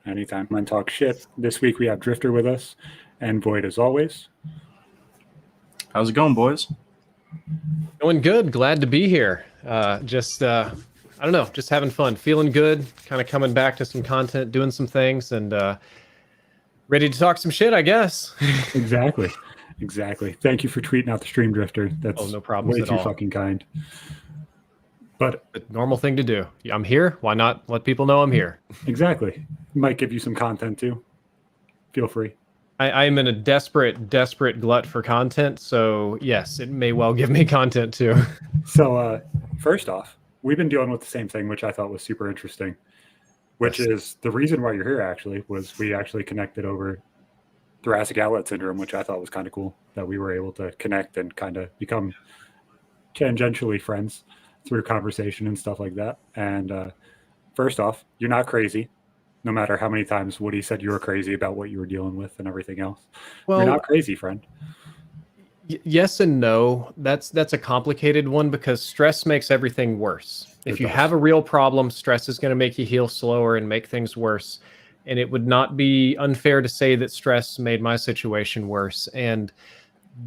Anytime I talk shit. This week we have Drift0r with us, and Void as always. How's it going, boys? Going good. Glad to be here. I don't know, just having fun, feeling good, kind of coming back to some content, doing some things, and ready to talk some shit, I guess. Exactly. Thank you for tweeting out the stream, Drift0r. That's no problems way at too all. fucking kind. But a normal thing to do. I'm here. Why not let people know I'm here? Exactly. Might give you some content too. Feel free. I am in a desperate glut for content, so yes, it may well give me content too. So first off, we've been dealing with the same thing, which I thought was super interesting, which is the reason why you're here actually was we actually connected over thoracic outlet syndrome, which I thought was kind of cool that we were able to connect and kind of become tangentially friends through conversation and stuff like that. And first off, you're not crazy. No matter how many times Woody said you were crazy about what you were dealing with and everything else. Well, you're not crazy, friend. Yes and no. That's a complicated one because stress makes everything worse. If you have a real problem, stress is going to make you heal slower and make things worse. And it would not be unfair to say that stress made my situation worse. And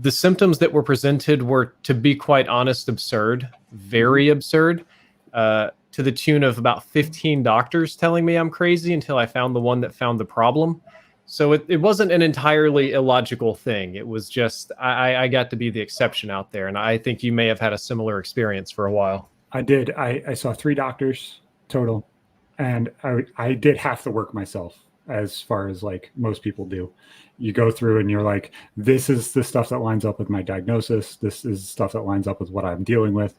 the symptoms that were presented were, to be quite honest, absurd, very absurd. To the tune of about 15 doctors telling me I'm crazy until I found the one that found the problem. So it wasn't an entirely illogical thing. It was just, I got to be the exception out there. And I think you may have had a similar experience for a while. I did. I saw 3 doctors total. And I did half the work myself, as far as like most people do. You go through and you're like, this is the stuff that lines up with my diagnosis. This is stuff that lines up with what I'm dealing with.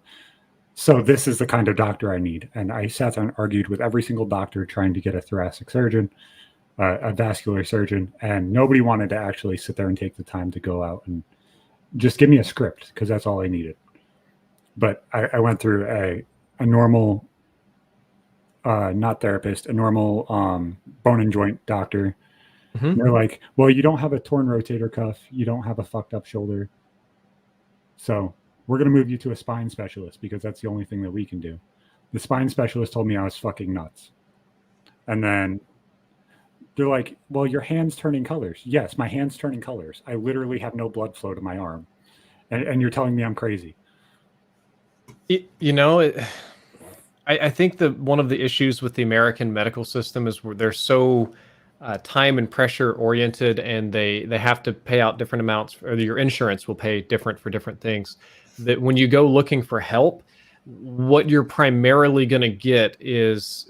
So this is the kind of doctor I need. And I sat there and argued with every single doctor trying to get a thoracic surgeon, a vascular surgeon, and nobody wanted to actually sit there and take the time to go out and just give me a script because that's all I needed. But I went through a normal, not therapist, a normal bone and joint doctor. Mm-hmm. They're like, well, you don't have a torn rotator cuff. You don't have a fucked up shoulder. So we're going to move you to a spine specialist because that's the only thing that we can do. The spine specialist told me I was fucking nuts. And then they're like, well, your hand's turning colors. Yes, my hand's turning colors. I literally have no blood flow to my arm. And you're telling me I'm crazy. I think that one of the issues with the American medical system is where they're so time and pressure oriented, and they have to pay out different amounts, or your insurance will pay different for different things. That when you go looking for help, what you're primarily going to get is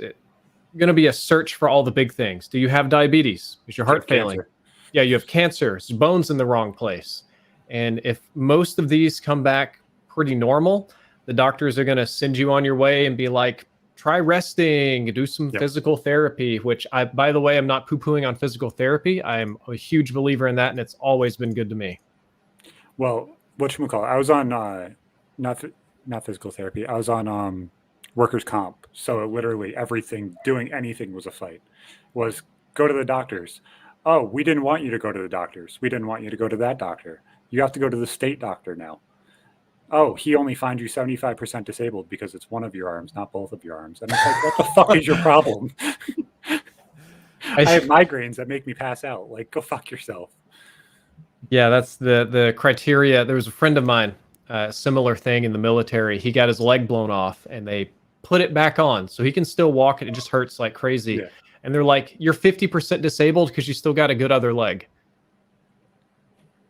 going to be a search for all the big things. Do you have diabetes? Is your heart failing? Cancer. Yeah, you have cancer. Is your bones in the wrong place? And if most of these come back pretty normal, the doctors are going to send you on your way and be like, try resting, do some physical therapy, which by the way, I'm not poo-pooing on physical therapy. I'm a huge believer in that, and it's always been good to me. Well, whatchamacallit, I was on not physical therapy. I was on workers' comp. So literally doing anything was a fight. Was go to the doctors. Oh, we didn't want you to go to the doctors. We didn't want you to go to that doctor. You have to go to the state doctor now. Oh, he only finds you 75% disabled because it's one of your arms, not both of your arms. And it's like, what the fuck is your problem? I have migraines that make me pass out. Like, go fuck yourself. Yeah, that's the criteria. There was a friend of mine, similar thing in the military. He got his leg blown off, and they put it back on so he can still walk, and it just hurts like crazy. Yeah. And they're like, you're 50% disabled because you still got a good other leg.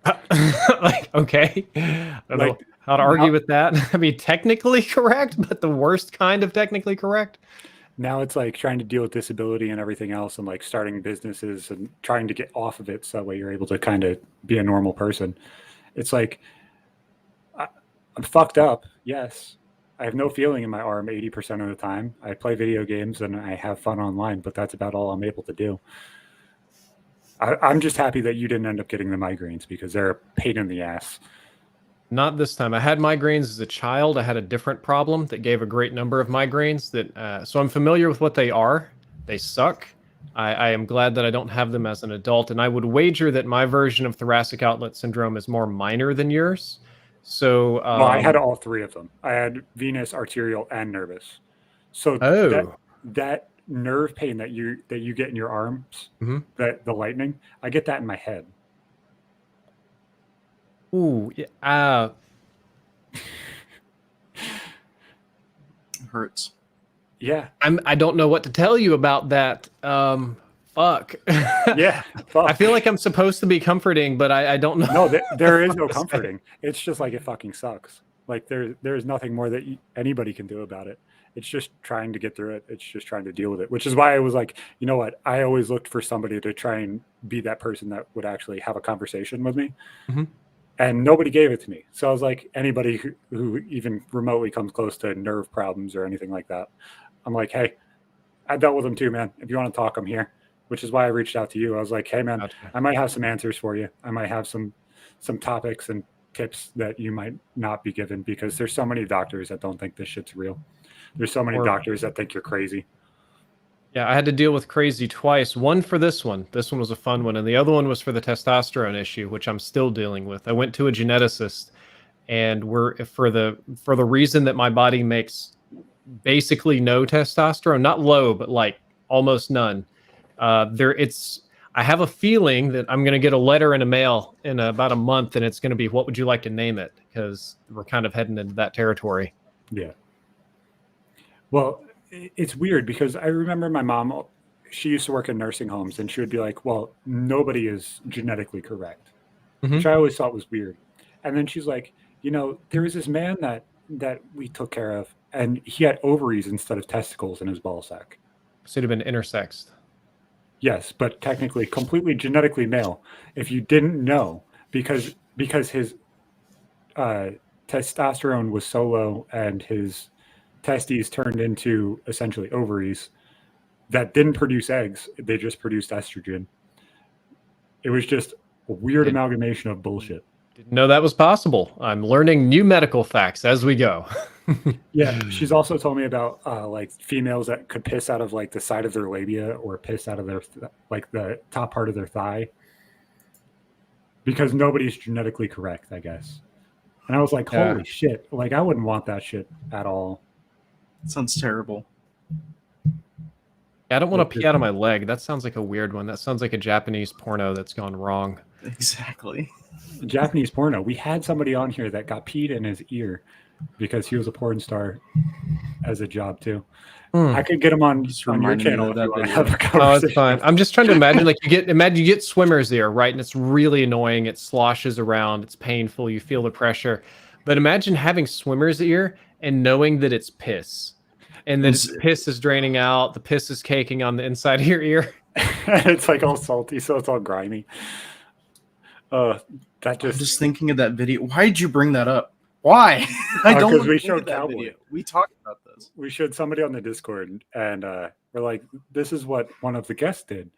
Like, okay. I don't know how to argue with that. I mean, technically correct, but the worst kind of technically correct. Now it's like trying to deal with disability and everything else, and like starting businesses and trying to get off of it so that way you're able to kind of be a normal person. It's like, I'm fucked up. Yes. I have no feeling in my arm 80% of the time. I play video games and I have fun online, but that's about all I'm able to do. I'm just happy that you didn't end up getting the migraines because they're a pain in the ass. Not this time. I had migraines as a child. I had a different problem that gave a great number of migraines. So I'm familiar with what they are. They suck. I am glad that I don't have them as an adult. And I would wager that my version of thoracic outlet syndrome is more minor than yours. So well, I had all 3 of them. I had venous, arterial, and nervous. So that nerve pain that you get in your arms, Mhm. that the lightning, I get that in my head. Ooh, yeah, It hurts. Yeah. I don't know what to tell you about that. Fuck. Yeah. I Fuck. feel like I'm supposed to be comforting, but I don't know. No, what there the is fuck no to say. comforting. It's just like it fucking sucks. Like there's nothing more that anybody can do about it. It's just trying to get through it. It's just trying to deal with it, which is why I was like, you know what? I always looked for somebody to try and be that person that would actually have a conversation with me. Mhm. And nobody gave it to me. So I was like, anybody who even remotely comes close to nerve problems or anything like that, I'm like, hey, I dealt with them too, man. If you want to talk, I'm here. Which is why I reached out to you. I was like, hey, man, Gotcha. I might have some answers for you. I might have some topics and tips that you might not be given, because there's so many doctors that don't think this shit's real. There's so many Or- doctors that think you're crazy. Yeah, I had to deal with crazy twice. One for this one. This one was a fun one, and the other one was for the testosterone issue, which I'm still dealing with. I went to a geneticist, and we're for the reason that my body makes basically no testosterone, not low, but like almost none. I have a feeling that I'm going to get a letter in the mail in about a month, and it's going to be, what would you like to name it? Because we're kind of heading into that territory. Yeah. Well, it's weird because I remember my mom, she used to work in nursing homes, and she would be like, well, nobody is genetically correct, which I always thought was weird. And then she's like, you know, there was this man that we took care of, and he had ovaries instead of testicles in his ball sack. Should have been intersexed. Yes, but technically completely genetically male. If you didn't know, because his testosterone was so low and his testes turned into essentially ovaries that didn't produce eggs, they just produced estrogen. It was just a weird amalgamation of bullshit. Didn't know that was possible. I'm learning new medical facts as we go. Yeah, she's also told me about like females that could piss out of like the side of their labia or piss out of their like the top part of their thigh, because nobody's genetically correct, I guess. And I was like, Yeah. holy shit! Like I wouldn't want that shit at all. It sounds terrible. I don't want to pee out of my leg. That sounds like a weird one. That sounds like a Japanese porno that's gone wrong. Exactly. Japanese porno. We had somebody on here that got peed in his ear because he was a porn star as a job too. I could get him on your reminded me channel of if you that want to video. have a Oh, conversation. it's fine. I'm just trying to imagine, like you get swimmer's ear, right? And it's really annoying. It sloshes around. It's painful. You feel the pressure. But imagine having swimmer's ear and knowing that it's piss. And then the piss is draining out. The piss is caking on the inside of your ear. It's like all salty, so it's all grimy. That I'm just just thinking of that video. Why did you bring that up? Why? I don't because wanna we think of showed that Cowboy. video. We talked about this. We showed somebody on the Discord, and we're like, "This is what one of the guests did."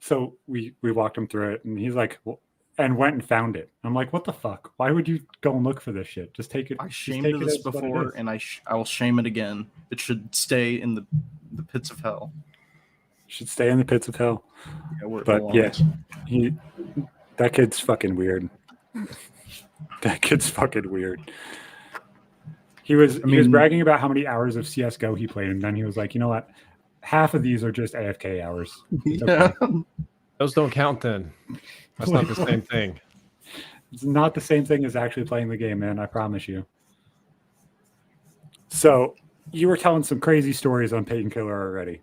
So we walked him through it, and he's like, well, and went and found it. I'm like, "What the fuck? Why would you go and look for this shit? Just take it." I just shamed take it this as what it before, is. and I will shame it again. It should stay in the pits of hell. Should stay in the pits of hell. Yeah, where it But belongs. yeah, that kid's fucking weird. That kid's fucking weird. He was bragging about how many hours of CS:GO he played, and then he was like, "You know what? Half of these are just AFK hours." It's Yeah. okay. Those don't count then. That's not the same thing. It's not the same thing as actually playing the game, man. I promise you. So you were telling some crazy stories on Painkiller already.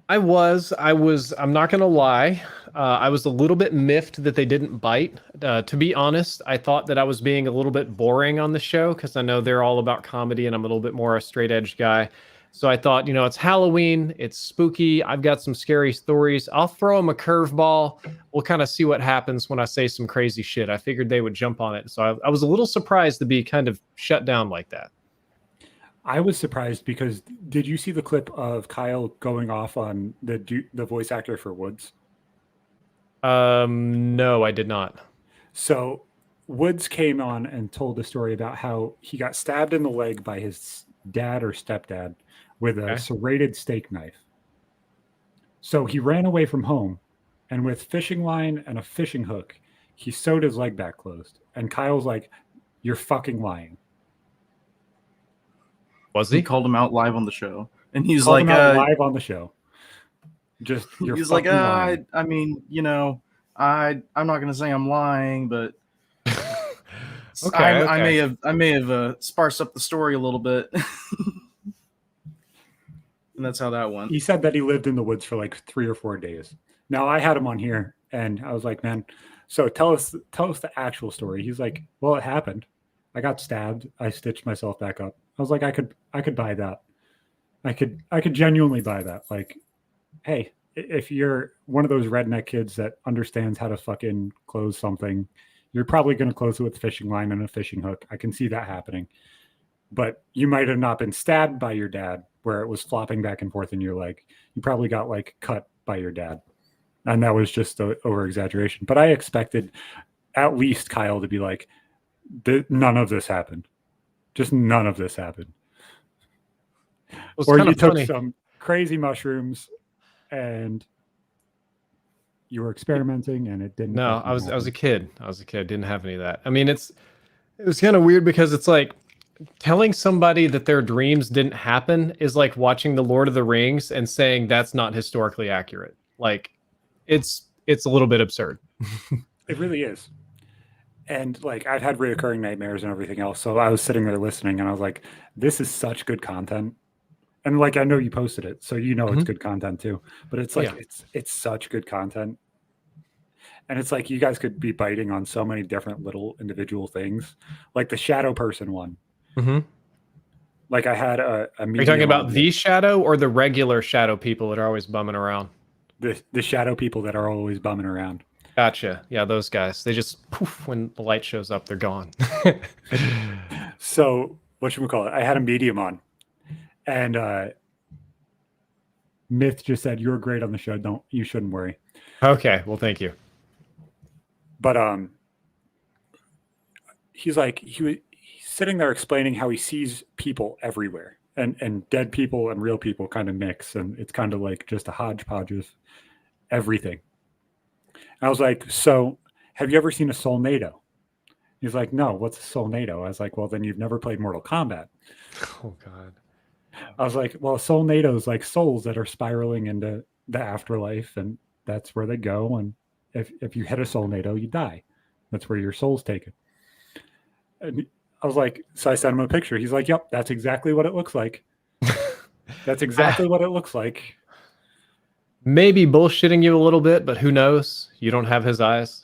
I'm not going to lie. I was a little bit miffed that they didn't bite. To be honest, I thought that I was being a little bit boring on the show because I know they're all about comedy and I'm a little bit more a straight edge guy. So I thought, it's Halloween, it's spooky. I've got some scary stories. I'll throw them a curveball. We'll kind of see what happens when I say some crazy shit. I figured they would jump on it. So I was a little surprised to be kind of shut down like that. I was surprised because did you see the clip of Kyle going off on the voice actor for Woods? No, I did not. So Woods came on and told a story about how he got stabbed in the leg by his dad or stepdad with a serrated steak knife. So he ran away from home, and with fishing line and a fishing hook, he sewed his leg back closed. And Kyle's like, "You're fucking lying." Was He he? called him out live on the show, and he's Called like, him out live on the show. Just you're He's like, fucking lying. I mean, I'm not gonna say I'm lying, but Okay, I may okay. have sparsed up the story a little bit, and that's how that went. He said that he lived in the woods for like 3 or 4 days. Now I had him on here, and I was like, man, so tell us the actual story. He's like, well, it happened. I got stabbed. I stitched myself back up. I was like, I could buy that. I could genuinely buy that. Like, hey, if you're one of those redneck kids that understands how to fucking close something, you're probably going to close it with a fishing line and a fishing hook. I can see that happening. But you might have not been stabbed by your dad where it was flopping back and forth in your leg. You probably got like cut by your dad. And that was just an over exaggeration. But I expected at least Kyle to be like, none of this happened. Just none of this happened. It's Or kind you of took funny. some crazy mushrooms and you were experimenting and it didn't. No, fucking I was happen. a kid. I was a kid. Didn't have any of that. I mean, it was kind of weird because it's like telling somebody that their dreams didn't happen is like watching the Lord of the Rings and saying that's not historically accurate. Like, it's a little bit absurd. It really is. And like I've had reoccurring nightmares and everything else. So I was sitting there listening and I was like, this is such good content. And like I know you posted it, so you know it's Mhm. good content too. But it's Oh, like yeah. it's such good content. And it's like you guys could be biting on so many different little individual things. Like the shadow person one. Mm-hmm. Like I had a Are you talking medium about on the shadow or the regular shadow people that are always bumming around? the shadow people that are always bumming around. Gotcha. Yeah, those guys. They just poof when the light shows up, they're gone. So whatchamacallit, I had a medium on. And Myth just said, you're great on the show. You shouldn't worry. Okay, well, thank you. But he's like he's sitting there explaining how he sees people everywhere, and dead people and real people kind of mix, and it's kind of like just a hodgepodge of everything. And I was like, so have you ever seen a Soulnado? He's like, no, what's a Soulnado? I was like, well, then you've never played Mortal Kombat. Oh God. I was like, well, Soulnado is like souls that are spiraling into the afterlife, and that's where they go. And if you hit a Soulnado, you die. That's where your soul's taken. And I was like, so I sent him a picture. He's like, yep, that's exactly what it looks like. That's exactly what it looks like. Maybe bullshitting you a little bit, but who knows? You don't have his eyes.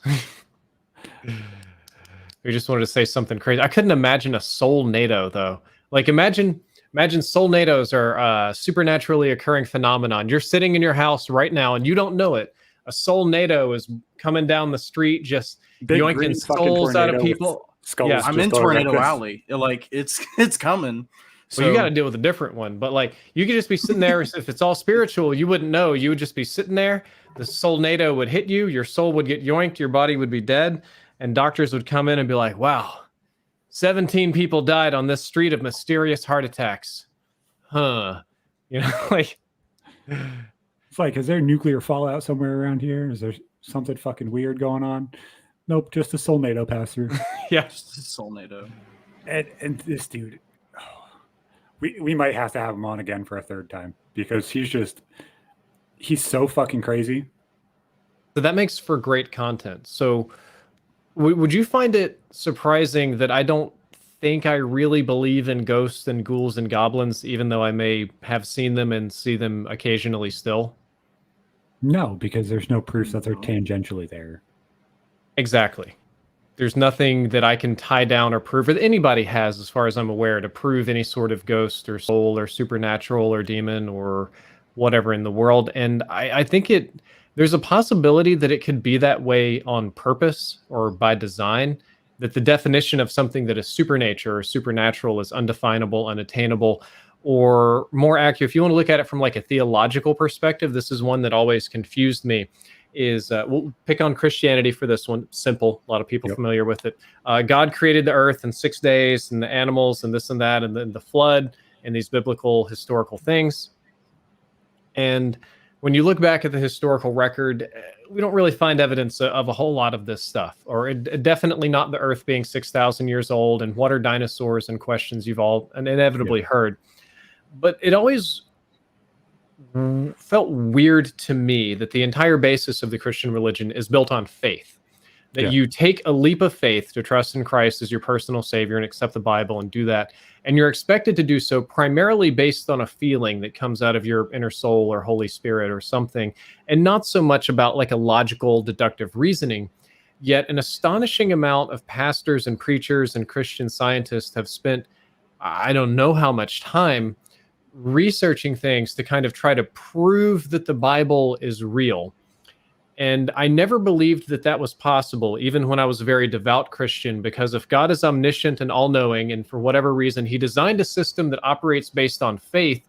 We just wanted to say something crazy. I couldn't imagine a soul NATO though. Like imagine soul NATOs are a supernaturally occurring phenomenon. You're sitting in your house right now and you don't know it. A soul NATO is coming down the street just Big yoinking green fucking souls out of tornado with people. skulls. Yeah. I'm just in going like Tornado this. Alley. Like it's coming. So you got to deal with a different one. But like you could just be sitting there. If it's all spiritual, you wouldn't know. You would just be sitting there. The soul NATO would hit you. Your soul would get yoinked. Your body would be dead. And doctors would come in and be like, wow, 17 people died on this street of mysterious heart attacks. Huh. You know, like. It's like, is there nuclear fallout somewhere around here? Is there something fucking weird going on? Nope, just a Soulnado pass through. Yeah. Soulnado. And this dude, we might have to have him on again for a third time because he's so fucking crazy. So that makes for great content. So would you find it surprising that I don't think I really believe in ghosts and ghouls and goblins, even though I may have seen them and see them occasionally still? No, because there's no proof that they're tangentially there. Exactly. There's nothing that I can tie down or prove, or that anybody has, as far as I'm aware, to prove any sort of ghost or soul or supernatural or demon or whatever in the world. And I think there's a possibility that it could be that way on purpose or by design, that the definition of something that is supernature or supernatural is undefinable, unattainable, or more accurate. If you want to look at it from like a theological perspective, this is one that always confused me. We'll pick on Christianity for this one. Simple. A lot of people familiar with it. God created the earth in 6 days, and the animals, and this and that, and then the flood, and these biblical historical things. And when you look back at the historical record, we don't really find evidence of a whole lot of this stuff, or definitely not the earth being 6,000 years old, and what are dinosaurs, and questions you've all inevitably heard. But it always felt weird to me that the entire basis of the Christian religion is built on faith. That Yeah. you take a leap of faith to trust in Christ as your personal savior and accept the Bible and do that. And you're expected to do so primarily based on a feeling that comes out of your inner soul or Holy Spirit or something, and not so much about like a logical, deductive reasoning. Yet an astonishing amount of pastors and preachers and Christian scientists have spent, I don't know how much time, researching things to kind of try to prove that the Bible is real. And I never believed that that was possible, even when I was a very devout Christian, because if God is omniscient and all-knowing, and for whatever reason, he designed a system that operates based on faith,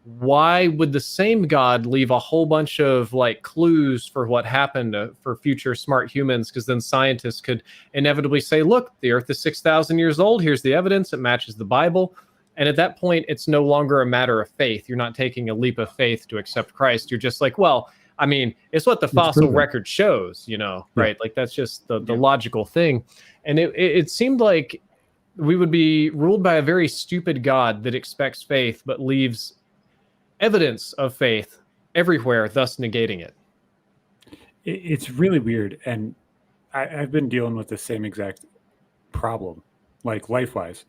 why would the same God leave a whole bunch of like clues for what happened for future smart humans? Because then scientists could inevitably say, look, the earth is 6,000 years old. Here's the evidence. It matches the Bible. And at that point, it's no longer a matter of faith. You're not taking a leap of faith to accept Christ. You're just like, well, I mean, it's what the fossil record shows, you know, right? Like that's just the logical thing. And it seemed like we would be ruled by a very stupid God that expects faith, but leaves evidence of faith everywhere, thus negating it. It's really weird. And I've been dealing with the same exact problem, like life-wise.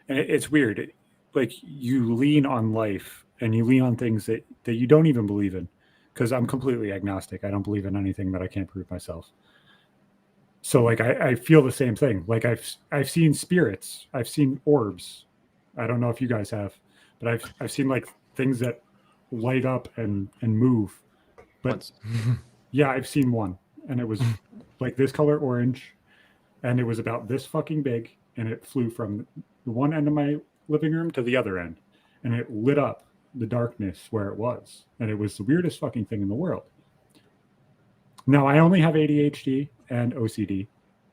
And it's weird. Like you lean on life and you lean on things that you don't even believe in. Because I'm completely agnostic. I don't believe in anything that I can't prove myself. So like I feel the same thing. Like I've seen spirits. I've seen orbs. I don't know if you guys have, but I've seen like things that light up and move. But yeah, I've seen one, and it was like this color orange, and it was about this fucking big, and it flew from the one end of my living room to the other end, and it lit up the darkness where it was, and it was the weirdest fucking thing in the world. Now I only have ADHD and OCD,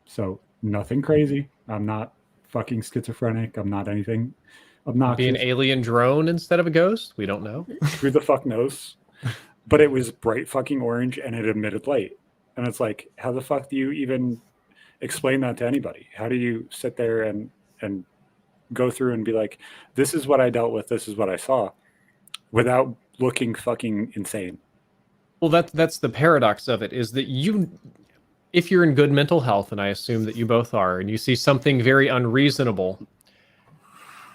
so nothing crazy. I'm not fucking schizophrenic. I'm not anything obnoxious. Be an alien drone instead of a ghost? We don't know. Who the fuck knows? But it was bright fucking orange and it emitted light, and it's like, how the fuck do you even explain that to anybody? How do you sit there and go through and be like, this is what I dealt with, this is what I saw, without looking fucking insane? Well, that's the paradox of it, is that if you're in good mental health, and I assume that you both are, and you see something very unreasonable,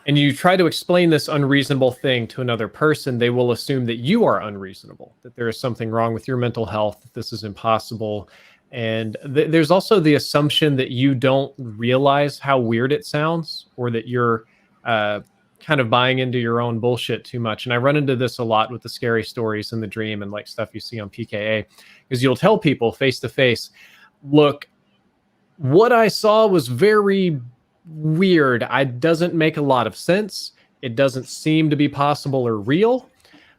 and you try to explain this unreasonable thing to another person, they will assume that you are unreasonable, that there is something wrong with your mental health, that this is impossible. And there's also the assumption that you don't realize how weird it sounds, or that you're kind of buying into your own bullshit too much. And I run into this a lot with the scary stories in the dream and like stuff you see on PKA, because you'll tell people face to face, look, what I saw was very weird. It doesn't make a lot of sense. It doesn't seem to be possible or real.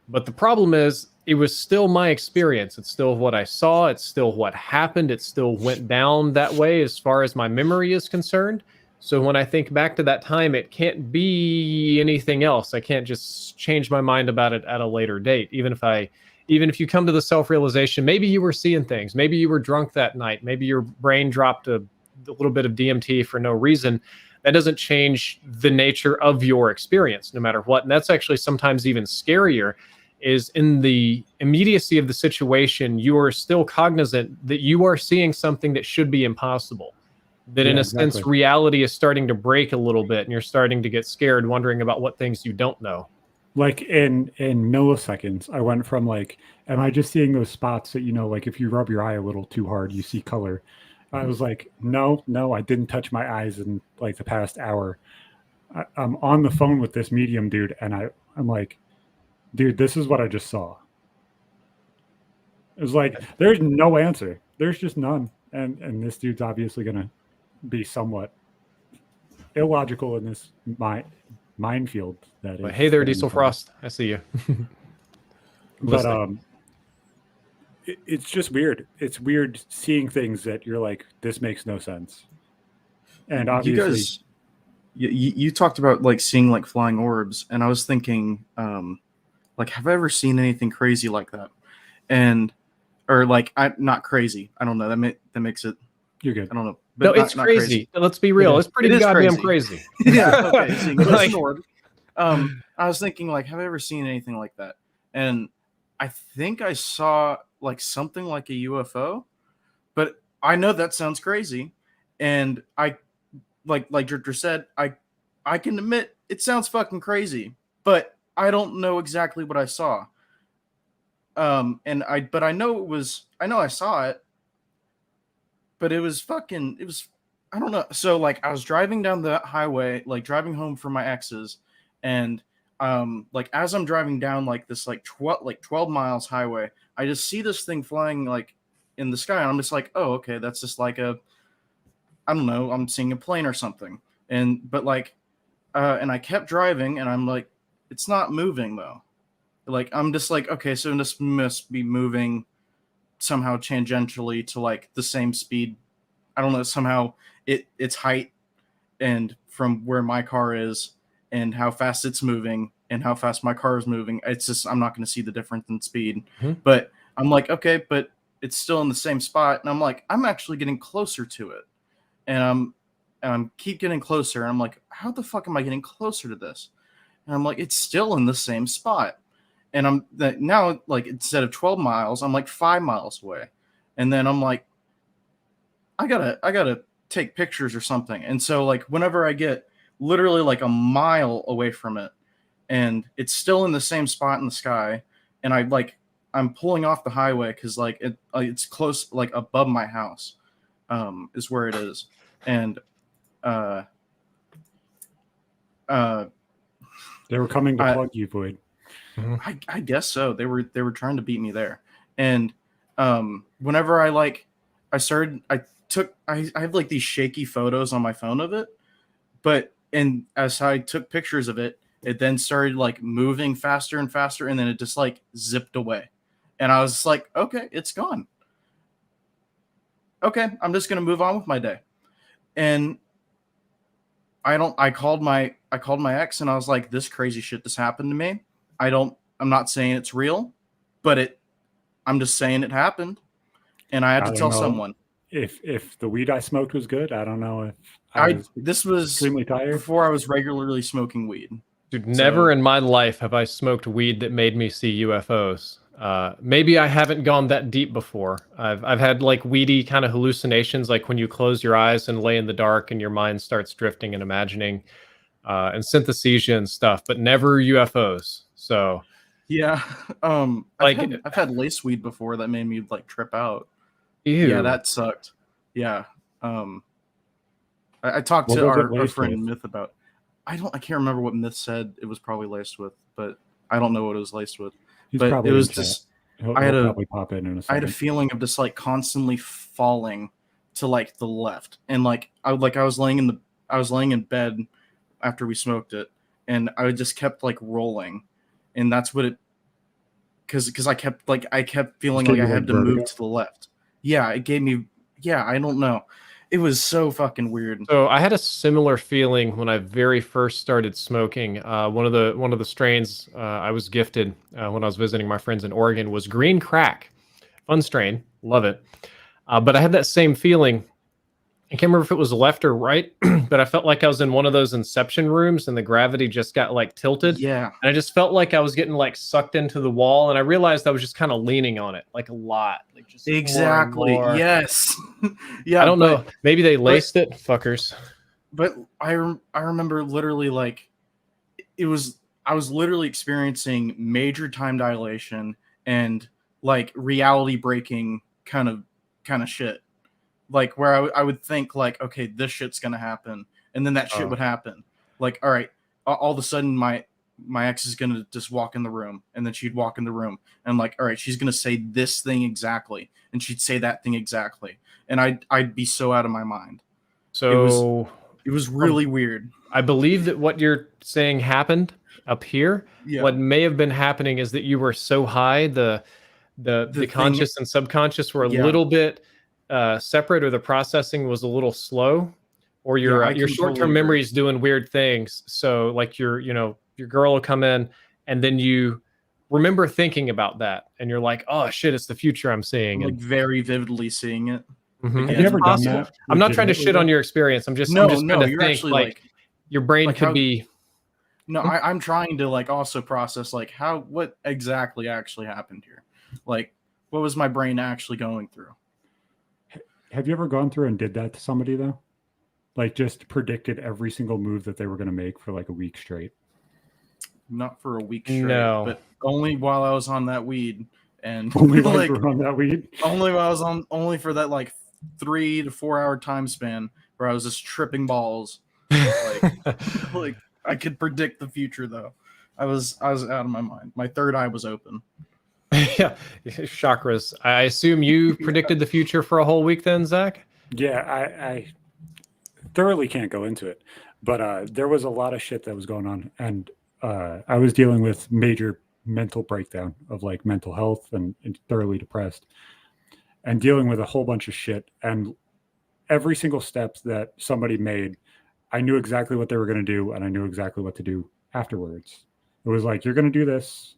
But the problem is, it was still my experience. It's still what I saw. It's still what happened. It still went down that way as far as my memory is concerned. So when I think back to that time, it can't be anything else. I can't just change my mind about it at a later date. Even if you come to the self-realization, maybe you were seeing things, maybe you were drunk that night, maybe your brain dropped a little bit of DMT for no reason, that doesn't change the nature of your experience, no matter what. And that's actually sometimes even scarier, is in the immediacy of the situation, you are still cognizant that you are seeing something that should be impossible. That in a sense, reality is starting to break a little bit, and you're starting to get scared, wondering about what things you don't know. Like in milliseconds, I went from like, am I just seeing those spots that, you know, like if you rub your eye a little too hard, you see color. I was like, no, I didn't touch my eyes in like the past hour. I'm on the phone with this medium dude, and I'm like, dude, this is what I just saw. It was like, there's no answer. There's just none. And this dude's obviously going to be somewhat illogical in this minefield. That is. Hey there, Diesel Frost. I see you. But it's just weird. It's weird seeing things that you're like, this makes no sense. And obviously, you talked about like seeing like flying orbs, and I was thinking, like, have I ever seen anything crazy like that? Or like, not crazy. I don't know. That makes it. You're good. I don't know. But no, it's not crazy. Let's be real. It's pretty goddamn crazy. Yeah. Okay. Seeing an orb. I was thinking, like, have I ever seen anything like that? And I think I saw like something like a UFO, but I know that sounds crazy, and I like Drifter said, I can admit it sounds fucking crazy, but I don't know exactly what I saw. But I know I saw it, but it was I don't know. So like I was driving down the highway, like driving home from my ex's, and like as I'm driving down like this like 12 miles highway, I just see this thing flying like in the sky, and I'm just like, oh, okay, that's just like I don't know, I'm seeing a plane or something. And I kept driving, and I'm like, it's not moving though. Like I'm just like, okay, so this must be moving somehow tangentially to like the same speed. I don't know, somehow its height and from where my car is and how fast it's moving and how fast my car is moving. It's just I'm not going to see the difference in speed. Mm-hmm. But I'm like, okay, but it's still in the same spot, and I'm like, I'm actually getting closer to it, and I'm keep getting closer, and I'm like, how the fuck am I getting closer to this? And I'm like, it's still in the same spot. And I'm now like instead of 12 miles, I'm like 5 miles away. And then I'm like, I gotta take pictures or something. And so like whenever I get literally like a mile away from it, and it's still in the same spot in the sky, and I'm pulling off the highway because like it's close, like above my house, is where it is. And they were coming to plug you, Void. I guess so. They were trying to beat me there. And whenever I have like these shaky photos on my phone of it, and as I took pictures of it, it then started like moving faster and faster, and then it just like zipped away. And I was just like, okay, it's gone. Okay, I'm just gonna move on with my day. And I called my ex, and I was like, this crazy shit just happened to me. I'm not saying it's real, but I'm just saying it happened, and I had to tell someone. If the weed I smoked was good, I don't know if this was extremely tired before I was regularly smoking weed. Dude, never in my life have I smoked weed that made me see UFOs. Maybe I haven't gone that deep before. I've had like weedy kind of hallucinations, like when you close your eyes and lay in the dark and your mind starts drifting and imagining, and synesthesia and stuff, but never UFOs. So yeah, I've had lace weed before that made me like trip out. Ew. Yeah, that sucked. Yeah, I talked to our friend Myth about. I can't remember what Myth said it was probably laced with, but I don't know what it was laced with. But it was just I had a feeling of just like constantly falling to like the left, and like I was laying in bed after we smoked it, and I just kept like rolling, and that's what it because I kept feeling like I had to move to the left. Yeah, it gave me I don't know. It was so fucking weird. So I had a similar feeling when I very first started smoking. One of the strains I was gifted when I was visiting my friends in Oregon was green crack. Fun strain, love it. But I had that same feeling. I can't remember if it was left or right, but I felt like I was in one of those Inception rooms and the gravity just got like tilted. Yeah. And I just felt like I was getting like sucked into the wall, and I realized I was just kind of leaning on it like a lot. Like just exactly. More. Yes. Yeah. I don't know. Maybe they laced it, fuckers. But I remember literally like I was literally experiencing major time dilation and like reality breaking kind of shit. Like where I would think like, okay, this shit's gonna happen, and then that shit would happen. Like, all right, all of a sudden my ex is gonna just walk in the room, and then she'd walk in the room, and I'm like, all right, she's gonna say this thing exactly, and she'd say that thing exactly, and I'd be so out of my mind. So it was really weird. I believe that what you're saying happened up here. Yeah. What may have been happening is that you were so high, the conscious and subconscious were a little bit separate, or the processing was a little slow, or your short-term memory is doing weird things. So like your girl will come in, and then you remember thinking about that, and you're like, oh shit, it's the future I'm seeing. I'm like very vividly seeing it. Mm-hmm. Have you ever done that? I'm not trying to shit on your experience. I'm just trying to think like your brain could be. No, I'm trying to like also process like what exactly actually happened here. Like, what was my brain actually going through? Have you ever gone through and did that to somebody though? Like just predicted every single move that they were going to make for like a week straight. Not for a week straight, No. but only while I was on that weed, and Only while like you were on that weed. only for that like 3 to 4 hour time span where I was just tripping balls. Like I could predict the future though. I was out of my mind. My third eye was open. Yeah, chakras. I assume you predicted the future for a whole week then, Zach? Yeah, I thoroughly can't go into it, but there was a lot of shit that was going on, and I was dealing with major mental breakdown of like mental health and thoroughly depressed, and dealing with a whole bunch of shit. And every single step that somebody made, I knew exactly what they were going to do, and I knew exactly what to do afterwards. It was like, you're going to do this.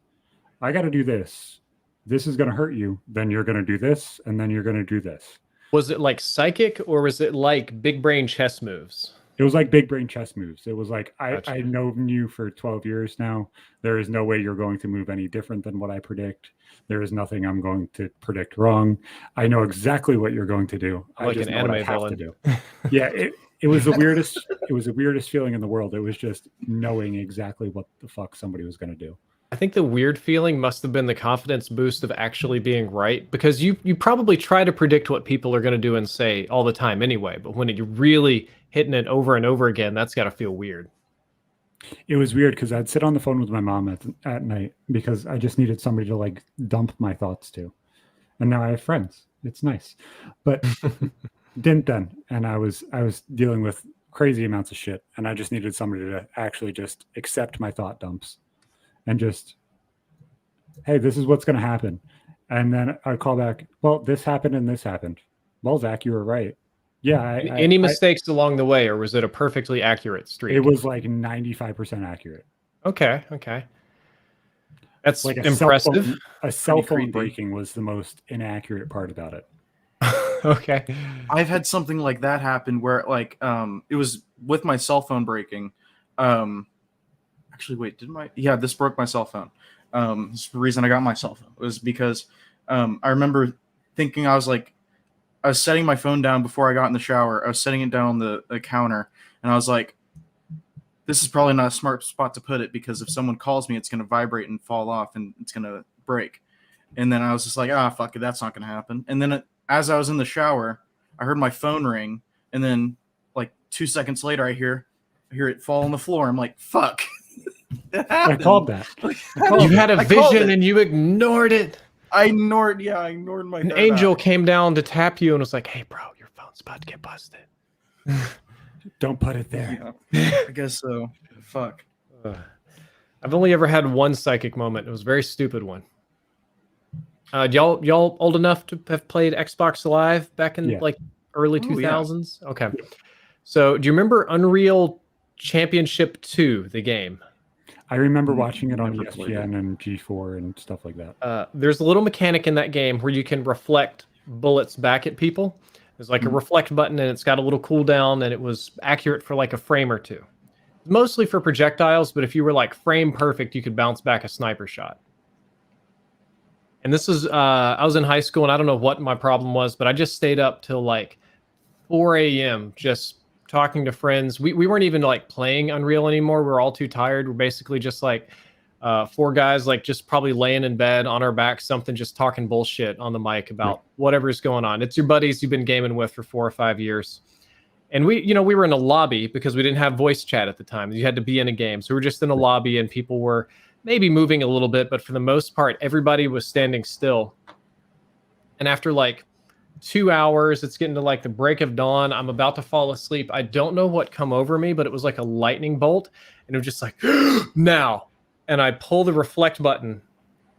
I got to do this. This is going to hurt you. Then you're going to do this, and then you're going to do this. Was it like psychic, or was it like big brain chess moves? It was like big brain chess moves. It was like, Gotcha. I've known you for 12 years now. There is no way you're going to move any different than what I predict. There is nothing I'm going to predict wrong. I know exactly what you're going to do. I'm like I just an know what I anime have villain. to do. Yeah, it was the weirdest. It was the weirdest feeling in the world. It was just knowing exactly what the fuck somebody was going to do. I think the weird feeling must have been the confidence boost of actually being right, because you probably try to predict what people are going to do and say all the time anyway, but when you're really hitting it over and over again, that's got to feel weird. It was weird because I'd sit on the phone with my mom at night because I just needed somebody to like dump my thoughts to. And now I have friends. It's nice. But didn't then. And I was dealing with crazy amounts of shit, and I just needed somebody to actually just accept my thought dumps and just, hey, this is what's going to happen. And then I call back, well, this happened and this happened. Well, Zach, you were right. Yeah. Any mistakes along the way, or was it a perfectly accurate streak? It was like 95% accurate. Okay. That's like impressive. A cell phone creepy. breaking was the most inaccurate part about it. Okay. I've had something like that happen where like it was with my cell phone breaking. Actually, wait, this broke my cell phone. This is the reason I got my cell phone. It was because I remember thinking I was setting my phone down before I got in the shower. I was setting it down on the counter, and I was like, this is probably not a smart spot to put it, because if someone calls me, it's going to vibrate and fall off and it's going to break. And then I was just like, fuck it, that's not going to happen. And then as I was in the shower, I heard my phone ring, and then like 2 seconds later, I hear it fall on the floor. I'm like, fuck. I called that. You had a vision and you ignored it. I ignored my An angel came down to tap you and was like, hey, bro, your phone's about to get busted. Don't put it there. Yeah, I guess so. Fuck. I've only ever had one psychic moment. It was a very stupid one. Y'all old enough to have played Xbox Live back in like early 2000s? Yeah. Okay. So do you remember Unreal Championship 2, the game? I remember watching it on ESPN and G4 and stuff like that. There's a little mechanic in that game where you can reflect bullets back at people. There's like a reflect button, and it's got a little cooldown, and it was accurate for like a frame or two. Mostly for projectiles, but if you were like frame perfect, you could bounce back a sniper shot. And this is, I was in high school, and I don't know what my problem was, but I just stayed up till like 4 a.m. just talking to friends. We weren't even like playing Unreal anymore. We were all too tired. We're basically just like 4 guys, like just probably laying in bed on our backs, something, just talking bullshit on the mic about whatever's going on. It's your buddies you've been gaming with for 4 or 5 years. And we were in a lobby because we didn't have voice chat at the time. You had to be in a game. So we were just in a lobby, and people were maybe moving a little bit, but for the most part, everybody was standing still. And after like 2 hours, it's getting to like the break of dawn. I'm about to fall asleep. I don't know what come over me, but it was like a lightning bolt, and it was just like, now. And I pull the reflect button.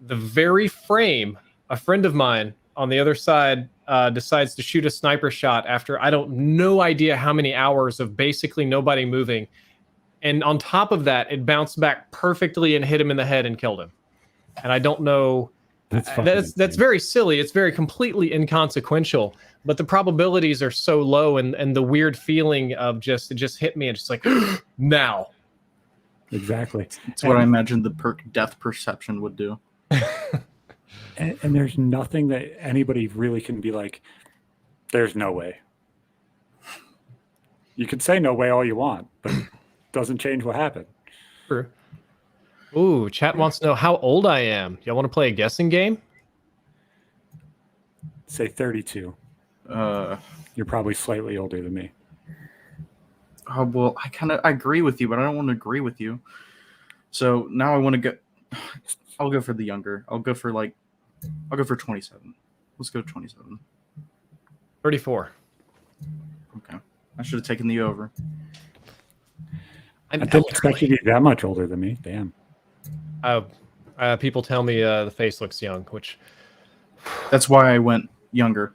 The very frame, a friend of mine on the other side decides to shoot a sniper shot after no idea how many hours of basically nobody moving. And on top of that, it bounced back perfectly and hit him in the head and killed him. And I don't know. That's very silly. It's very completely inconsequential, but the probabilities are so low, and the weird feeling of it just hit me, and just like, now. Exactly. It's what I imagine the death perception would do. And there's nothing that anybody really can be like, there's no way. You can say no way all you want, but it doesn't change what happened. True. Ooh, chat wants to know how old I am. Y'all want to play a guessing game? Say 32. You're probably slightly older than me. Oh, well, I agree with you, but I don't want to agree with you. So now I want to go. I'll go for the younger. I'll go for 27. Let's go 27. 34. Okay. I should have taken the over. I didn't expect you to be that much older than me. Damn. People tell me the face looks young, which... That's why I went younger.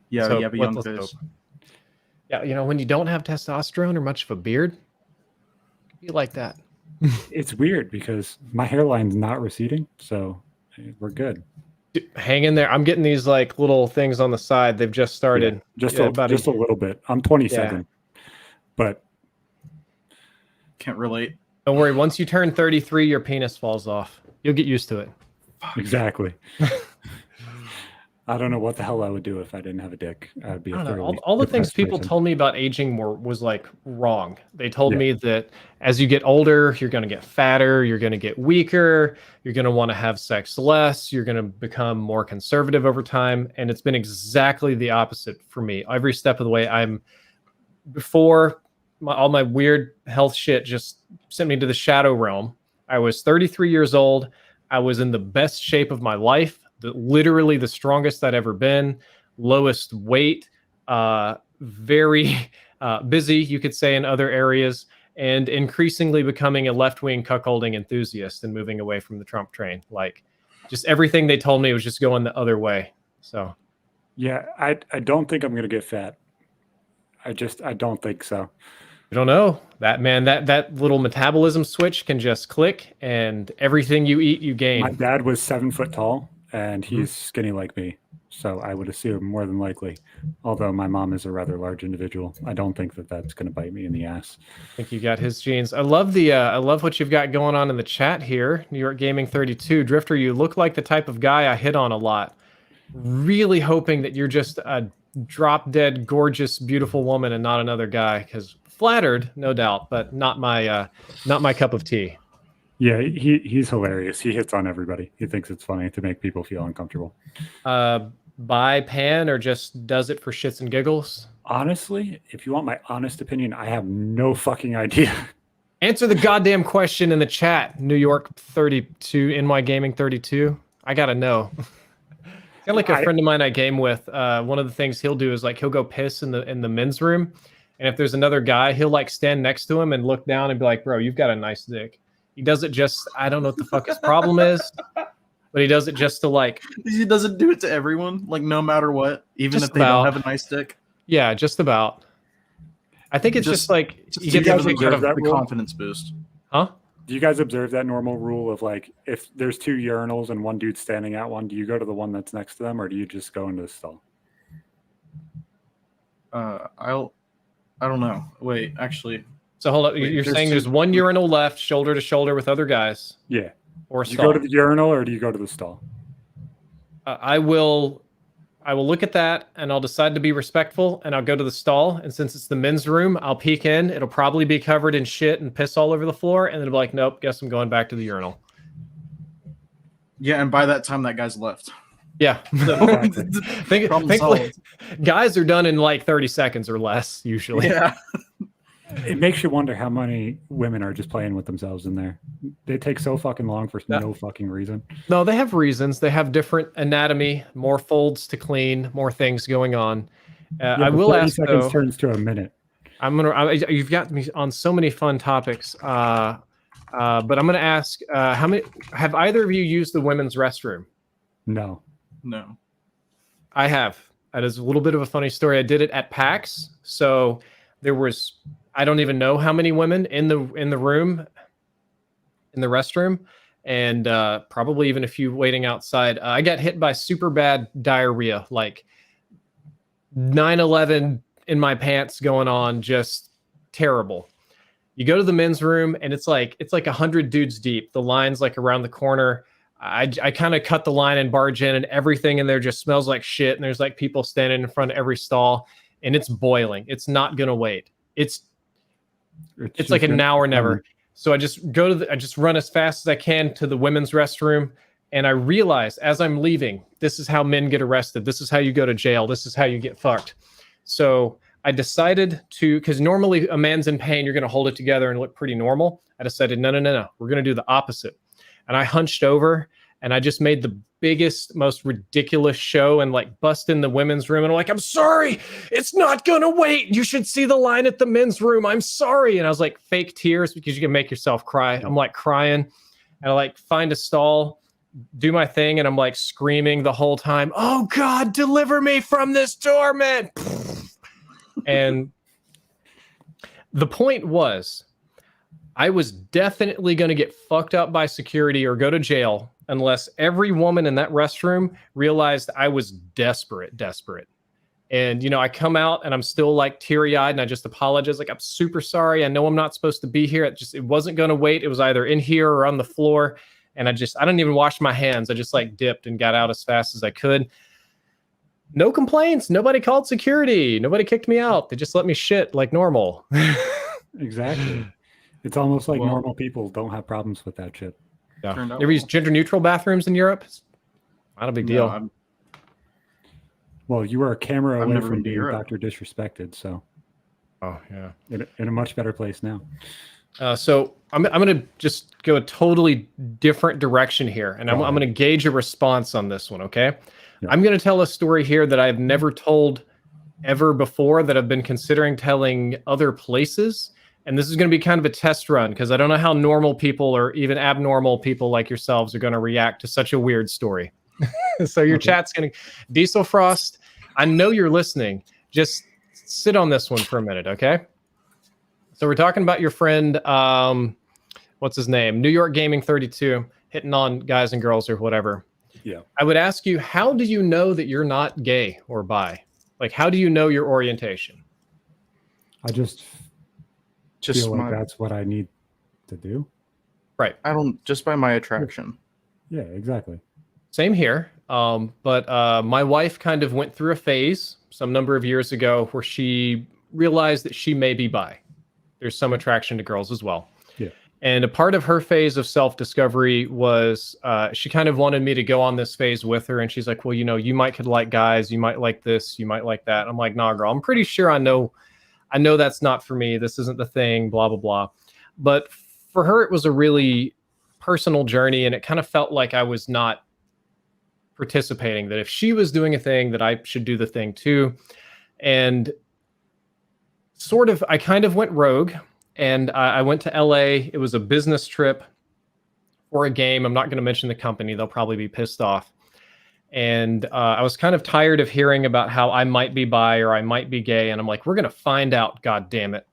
Yeah, So, you have a young let's face. hope. Yeah, when you don't have testosterone or much of a beard, you like that. It's weird because my hairline's not receding, so we're good. Dude, hang in there. I'm getting these like little things on the side. They've just started. Yeah, just a little bit. I'm 27, but Can't relate. Don't worry. Once you turn 33, your penis falls off. You'll get used to it. Exactly. I don't know what the hell I would do if I didn't have a dick. I'd be I don't know. All the things people told me about aging was like wrong. They told me that as you get older, you're going to get fatter, you're going to get weaker, you're going to want to have sex less, you're going to become more conservative over time. And it's been exactly the opposite for me. Every step of the way, all my weird health shit just sent me to the shadow realm. I was 33 years old. I was in the best shape of my life. Literally the strongest I'd ever been, lowest weight, very busy, you could say, in other areas, and increasingly becoming a left-wing cuckolding enthusiast and moving away from the Trump train. Like, just everything they told me was just going the other way. So, yeah, I don't think I'm going to get fat. I don't think so. I don't know. That little metabolism switch can just click, and everything you eat, you gain. My dad was 7 foot tall. And he's skinny like me. So I would assume more than likely, although my mom is a rather large individual, I don't think that that's going to bite me in the ass. I think you got his genes. I love what you've got going on in the chat here. New York Gaming 32. Drifter, you look like the type of guy I hit on a lot. Really hoping that you're just a drop dead, gorgeous, beautiful woman and not another guy. Because flattered, no doubt, but not my cup of tea. Yeah, he's hilarious. He hits on everybody. He thinks it's funny to make people feel uncomfortable. Buy pan or just does it for shits and giggles? Honestly, if you want my honest opinion, I have no fucking idea. Answer the goddamn question in the chat. New York 32, NY Gaming 32. I gotta know. Kind of like a friend of mine I game with. One of the things he'll do is like he'll go piss in the men's room, and if there's another guy, he'll like stand next to him and look down and be like, "Bro, you've got a nice dick." He does it just, I don't know what the fuck his problem is, but he does it just to like. He doesn't do it to everyone, like no matter what, even if they don't have a nice dick. Yeah, just about. I think it's just like you get the confidence boost. Huh? Do you guys observe that normal rule of like if there's two urinals and one dude's standing at one, do you go to the one that's next to them or do you just go into the stall? I don't know. Wait, actually. So hold up. You're saying there's one urinal left, shoulder to shoulder with other guys. Yeah. Or do you go to the urinal or do you go to the stall? I will look at that and I'll decide to be respectful and I'll go to the stall. And since it's the men's room, I'll peek in. It'll probably be covered in shit and piss all over the floor. And it'll be like, nope, guess I'm going back to the urinal. Yeah, and by that time, that guy's left. Yeah. Thankfully, guys are done in like 30 seconds or less usually. Yeah. It makes you wonder how many women are just playing with themselves in there. They take so fucking long for no fucking reason. No, they have reasons. They have different anatomy, more folds to clean, more things going on. I will ask seconds though, turns to a minute. You've got me on so many fun topics. But I'm gonna ask, how many have either of you used the women's restroom? No. I have. That is a little bit of a funny story. I did it at PAX, so there was. I don't even know how many women in the room, in the restroom, and probably even a few waiting outside. I got hit by super bad diarrhea, like 9/11 in my pants going on, just terrible. You go to the men's room and it's like 100 dudes deep. The line's like around the corner. I kind of cut the line and barge in, and everything in there just smells like shit. And there's like people standing in front of every stall, and it's boiling. It's not gonna wait. It's like a now or never. So I just I just run as fast as I can to the women's restroom. And I realize as I'm leaving, this is how men get arrested. This is how you go to jail. This is how you get fucked. So I decided to, because normally a man's in pain, you're going to hold it together and look pretty normal. I decided, no. We're going to do the opposite. And I hunched over and I just made the biggest, most ridiculous show and like bust in the women's room. And I'm like, I'm sorry. It's not going to wait. You should see the line at the men's room. I'm sorry. And I was like fake tears because you can make yourself cry. I'm like crying and I like find a stall, do my thing. And I'm like screaming the whole time, oh God, deliver me from this torment. And the point was, I was definitely going to get fucked up by security or go to jail unless every woman in that restroom realized I was desperate. And, you know, I come out and I'm still like teary-eyed and I just apologize. Like, I'm super sorry. I know I'm not supposed to be here. It wasn't going to wait. It was either in here or on the floor. And I didn't even wash my hands. I just like dipped and got out as fast as I could. No complaints. Nobody called security. Nobody kicked me out. They just let me shit like normal. Exactly. It's almost like normal people don't have problems with that shit. Yeah. You ever use gender neutral bathrooms in Europe? It's not a big deal. No, well, you were a camera away never from been to being Europe. Dr. Disrespected, so Oh yeah. In a much better place now. So I'm going to just go a totally different direction here, and I'm going to gauge a response on this one. Okay. Yeah. I'm going to tell a story here that I've never told ever before that I've been considering telling other places. And this is going to be kind of a test run because I don't know how normal people or even abnormal people like yourselves are going to react to such a weird story. So your chat's going to... Diesel Frost, I know you're listening. Just sit on this one for a minute, okay? So we're talking about your friend, what's his name? New York Gaming 32, hitting on guys and girls or whatever. Yeah. I would ask you, how do you know that you're not gay or bi? Like, how do you know your orientation? I just feel like that's what I need to do. Right. Just by my attraction. Yeah, exactly. Same here. But my wife kind of went through a phase some number of years ago where she realized that she may be bi. There's some attraction to girls as well. Yeah. And a part of her phase of self-discovery was she kind of wanted me to go on this phase with her. And she's like, well, you know, you could like guys, you might like this, you might like that. I'm like, nah, girl, I'm pretty sure I know that's not for me. This isn't the thing, blah, blah, blah. But for her, it was a really personal journey. And it kind of felt like I was not participating, that if she was doing a thing, that I should do the thing too. And I kind of went rogue. And I went to LA. It was a business trip for a game. I'm not going to mention the company. They'll probably be pissed off. And I was kind of tired of hearing about how I might be bi or I might be gay. And I'm like, we're going to find out, God damn it.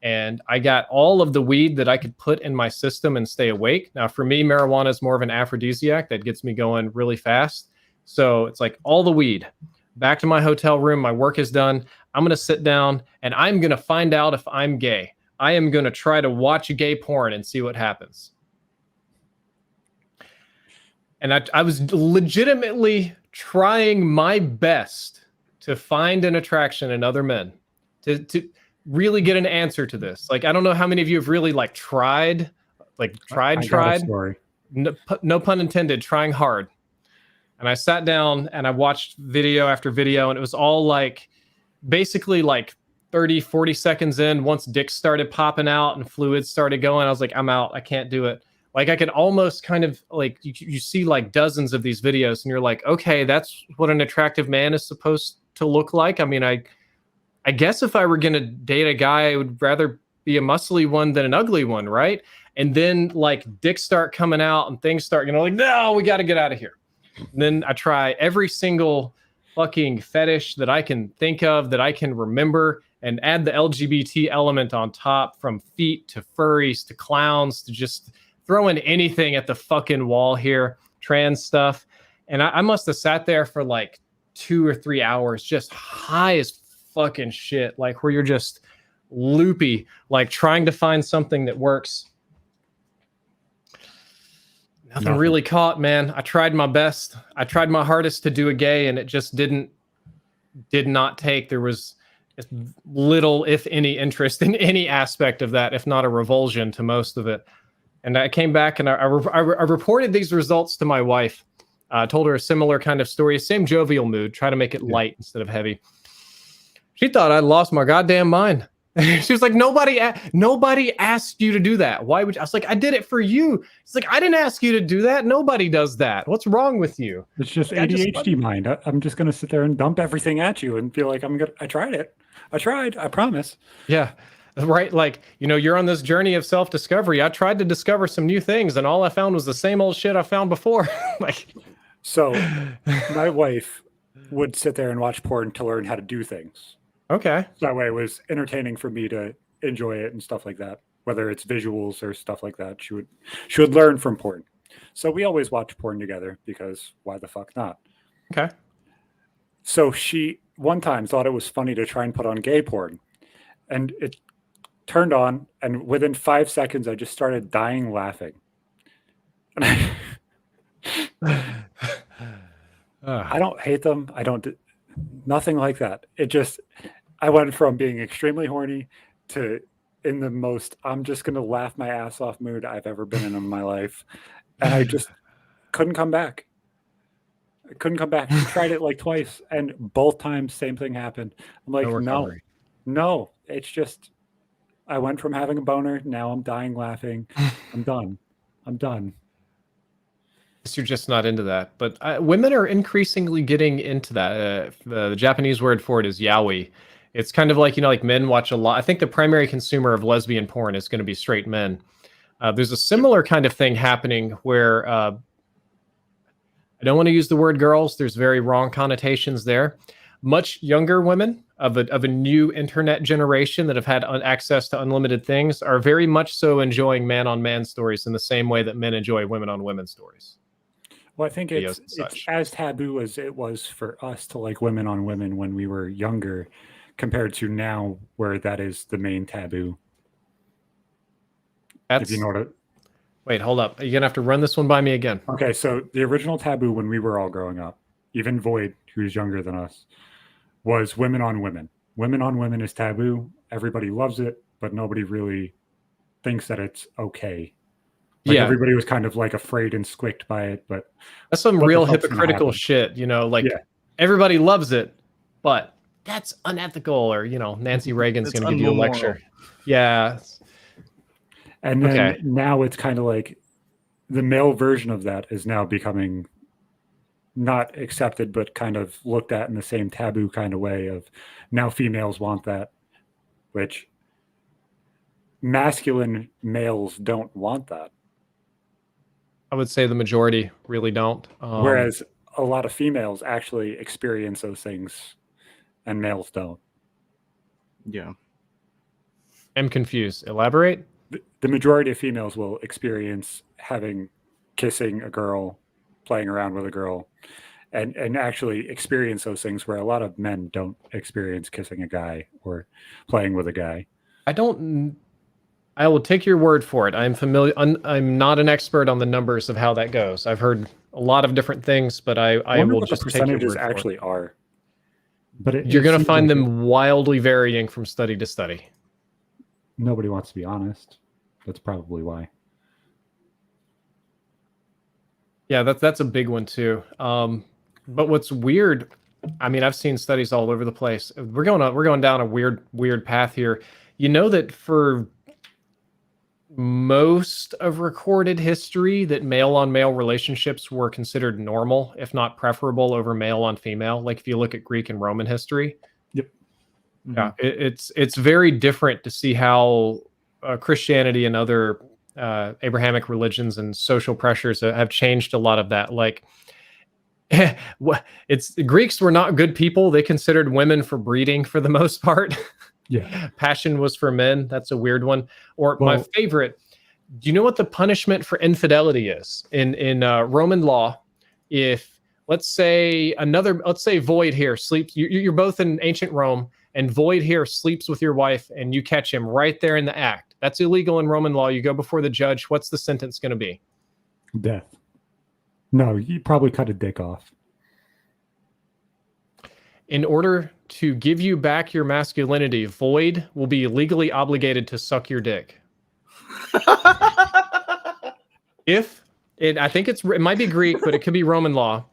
And I got all of the weed that I could put in my system and stay awake. Now, for me, marijuana is more of an aphrodisiac that gets me going really fast. So it's like all the weed. Back to my hotel room. My work is done. I'm going to sit down and I'm going to find out if I'm gay. I am going to try to watch gay porn and see what happens. And I was legitimately trying my best to find an attraction in other men, to really get an answer to this. Like, I don't know how many of you have really like tried. Story. No pun intended, trying hard. And I sat down and I watched video after video, and it was all like, basically like 30, 40 seconds in, once dicks started popping out and fluids started going, I was like, I'm out. I can't do it. Like, I could almost kind of like, you see like dozens of these videos and you're like, okay, that's what an attractive man is supposed to look like. I mean, I guess if I were going to date a guy, I would rather be a muscly one than an ugly one, right? And then like dicks start coming out and things start, like, no, we got to get out of here. And then I try every single fucking fetish that I can think of, that I can remember, and add the LGBT element on top, from feet to furries to clowns to just throwing anything at the fucking wall here, trans stuff. And I must have sat there for like 2 or 3 hours just high as fucking shit, like where you're just loopy, like trying to find something that works. Nothing really caught, man. I tried my best. I tried my hardest to do a gay, and it just did not take. There was little, if any, interest in any aspect of that, if not a revulsion to most of it. And I came back and I reported these results to my wife. I told her a similar kind of story, same jovial mood, try to make it light instead of heavy. She thought I'd lost my goddamn mind. She was like, nobody asked you to do that. Why would you? I was like, I did it for you. It's like, I didn't ask you to do that. Nobody does that. What's wrong with you? It's just ADHD mind. I'm just going to sit there and dump everything at you and feel like I tried it. I tried. I promise. Yeah. Right. Like, you're on this journey of self-discovery. I tried to discover some new things and all I found was the same old shit I found before. So my wife would sit there and watch porn to learn how to do things. Okay. So that way it was entertaining for me to enjoy it and stuff like that, whether it's visuals or stuff like that. She would learn from porn. So we always watch porn together because why the fuck not? Okay. So she one time thought it was funny to try and put on gay porn, and it turned on, and within 5 seconds I just started dying laughing. And I don't hate them. I don't nothing like that. It just I went from being extremely horny to in the most I'm just going to laugh my ass off mood I've ever been in my life. And I just couldn't come back. I couldn't come back. I tried it like twice and both times same thing happened. I'm like, no, it's just I went from having a boner. Now I'm dying laughing. I'm done. You're just not into that. But women are increasingly getting into that. The Japanese word for it is yaoi. It's kind of like, like men watch a lot. I think the primary consumer of lesbian porn is going to be straight men. There's a similar kind of thing happening where I don't want to use the word girls. There's very wrong connotations there. Much younger women of a new internet generation that have had access to unlimited things are very much so enjoying man-on-man stories in the same way that men enjoy women-on-women stories. Well, I think it's as taboo as it was for us to like women on women when we were younger compared to now where that is the main taboo. If you know what it... Wait, hold up. You're going to have to run this one by me again. Okay, so the original taboo when we were all growing up, even Void, who's younger than us, was women on women. Women on women is taboo. Everybody loves it, but nobody really thinks that it's okay. Like everybody was kind of like afraid and squicked by it, but that's some real hypocritical shit, everybody loves it, but that's unethical, or Nancy Reagan's going to give you a lecture. Yeah. And then now it's kind of like the male version of that is now becoming not accepted, but kind of looked at in the same taboo kind of way of now females want that, which masculine males don't want that. I would say the majority really don't. Whereas a lot of females actually experience those things and males don't. Yeah. I'm confused. Elaborate? The majority of females will experience kissing a girl, playing around with a girl, and actually experience those things where a lot of men don't experience kissing a guy or playing with a guy. I will take your word for it. I'm familiar. I'm not an expert on the numbers of how that goes. I've heard a lot of different things, but I will just take your word for it. Percentages actually are. But you're going to find them wildly varying from study to study. Nobody wants to be honest. That's probably why. Yeah, that's a big one too. But what's weird, I mean, I've seen studies all over the place. We're going down a weird path here. You know that for most of recorded history that male on male relationships were considered normal, if not preferable over male on female. Like if you look at Greek and Roman history. Yep. Mm-hmm. Yeah, it's very different to see how Christianity and other Abrahamic religions and social pressures have changed a lot of that. Like the Greeks were not good people. They considered women for breeding for the most part. Yeah. Passion was for men. That's a weird one. Or my favorite, do you know what the punishment for infidelity is? In Roman law, if let's say Void here sleeps, you're both in ancient Rome, and Void here sleeps with your wife and you catch him right there in the act. That's illegal in Roman law. You go before the judge. What's the sentence going to be? Death. No, you probably cut a dick off. In order to give you back your masculinity, Void will be legally obligated to suck your dick. I think it might be Greek, but it could be Roman law.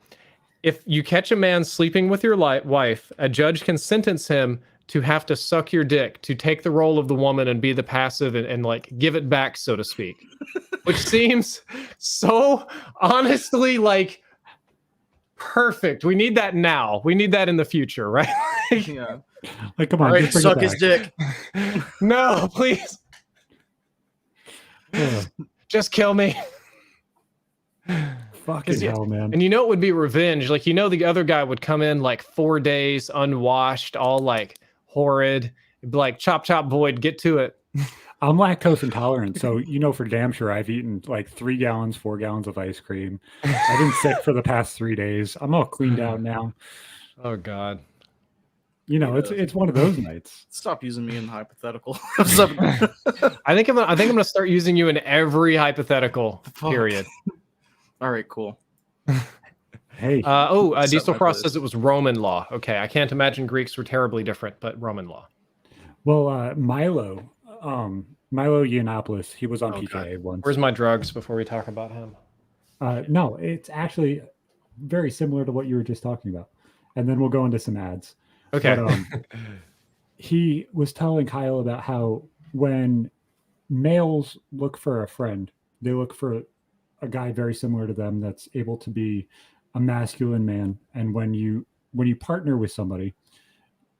If you catch a man sleeping with your wife, a judge can sentence him to have to suck your dick, to take the role of the woman and be the passive and like give it back, so to speak. Which seems so honestly like perfect. We need that now. We need that in the future, right? Yeah. Like, come on, All right, just bring suck it his back. dick. No, please. Yeah. Just kill me. Fucking hell, man. And you know it would be revenge. Like, you know, the other guy would come in like 4 days unwashed, all like horrid. It'd be like, chop, chop, Void, get to it. I'm lactose intolerant, so you know for damn sure I've eaten like 3 gallons, 4 gallons of ice cream. I've been sick for the past 3 days. I'm all cleaned out now. Oh God. You know, it's one of those nights. Stop using me in the hypothetical. I think I'm gonna start using you in every hypothetical. Fuck. Period. All right, cool. Hey, Diesel my Cross place. says it was Roman law. Okay, I can't imagine Greeks were terribly different, but Roman law. well, Milo Yiannopoulos, he was on Okay. PKA once. Where's my drugs before we talk about him? No, it's actually very similar to what you were just talking about. And then we'll go into some ads. Okay. But, he was telling Kyle about how when males look for a friend, they look for a guy very similar to them that's able to be a masculine man. And when you partner with somebody,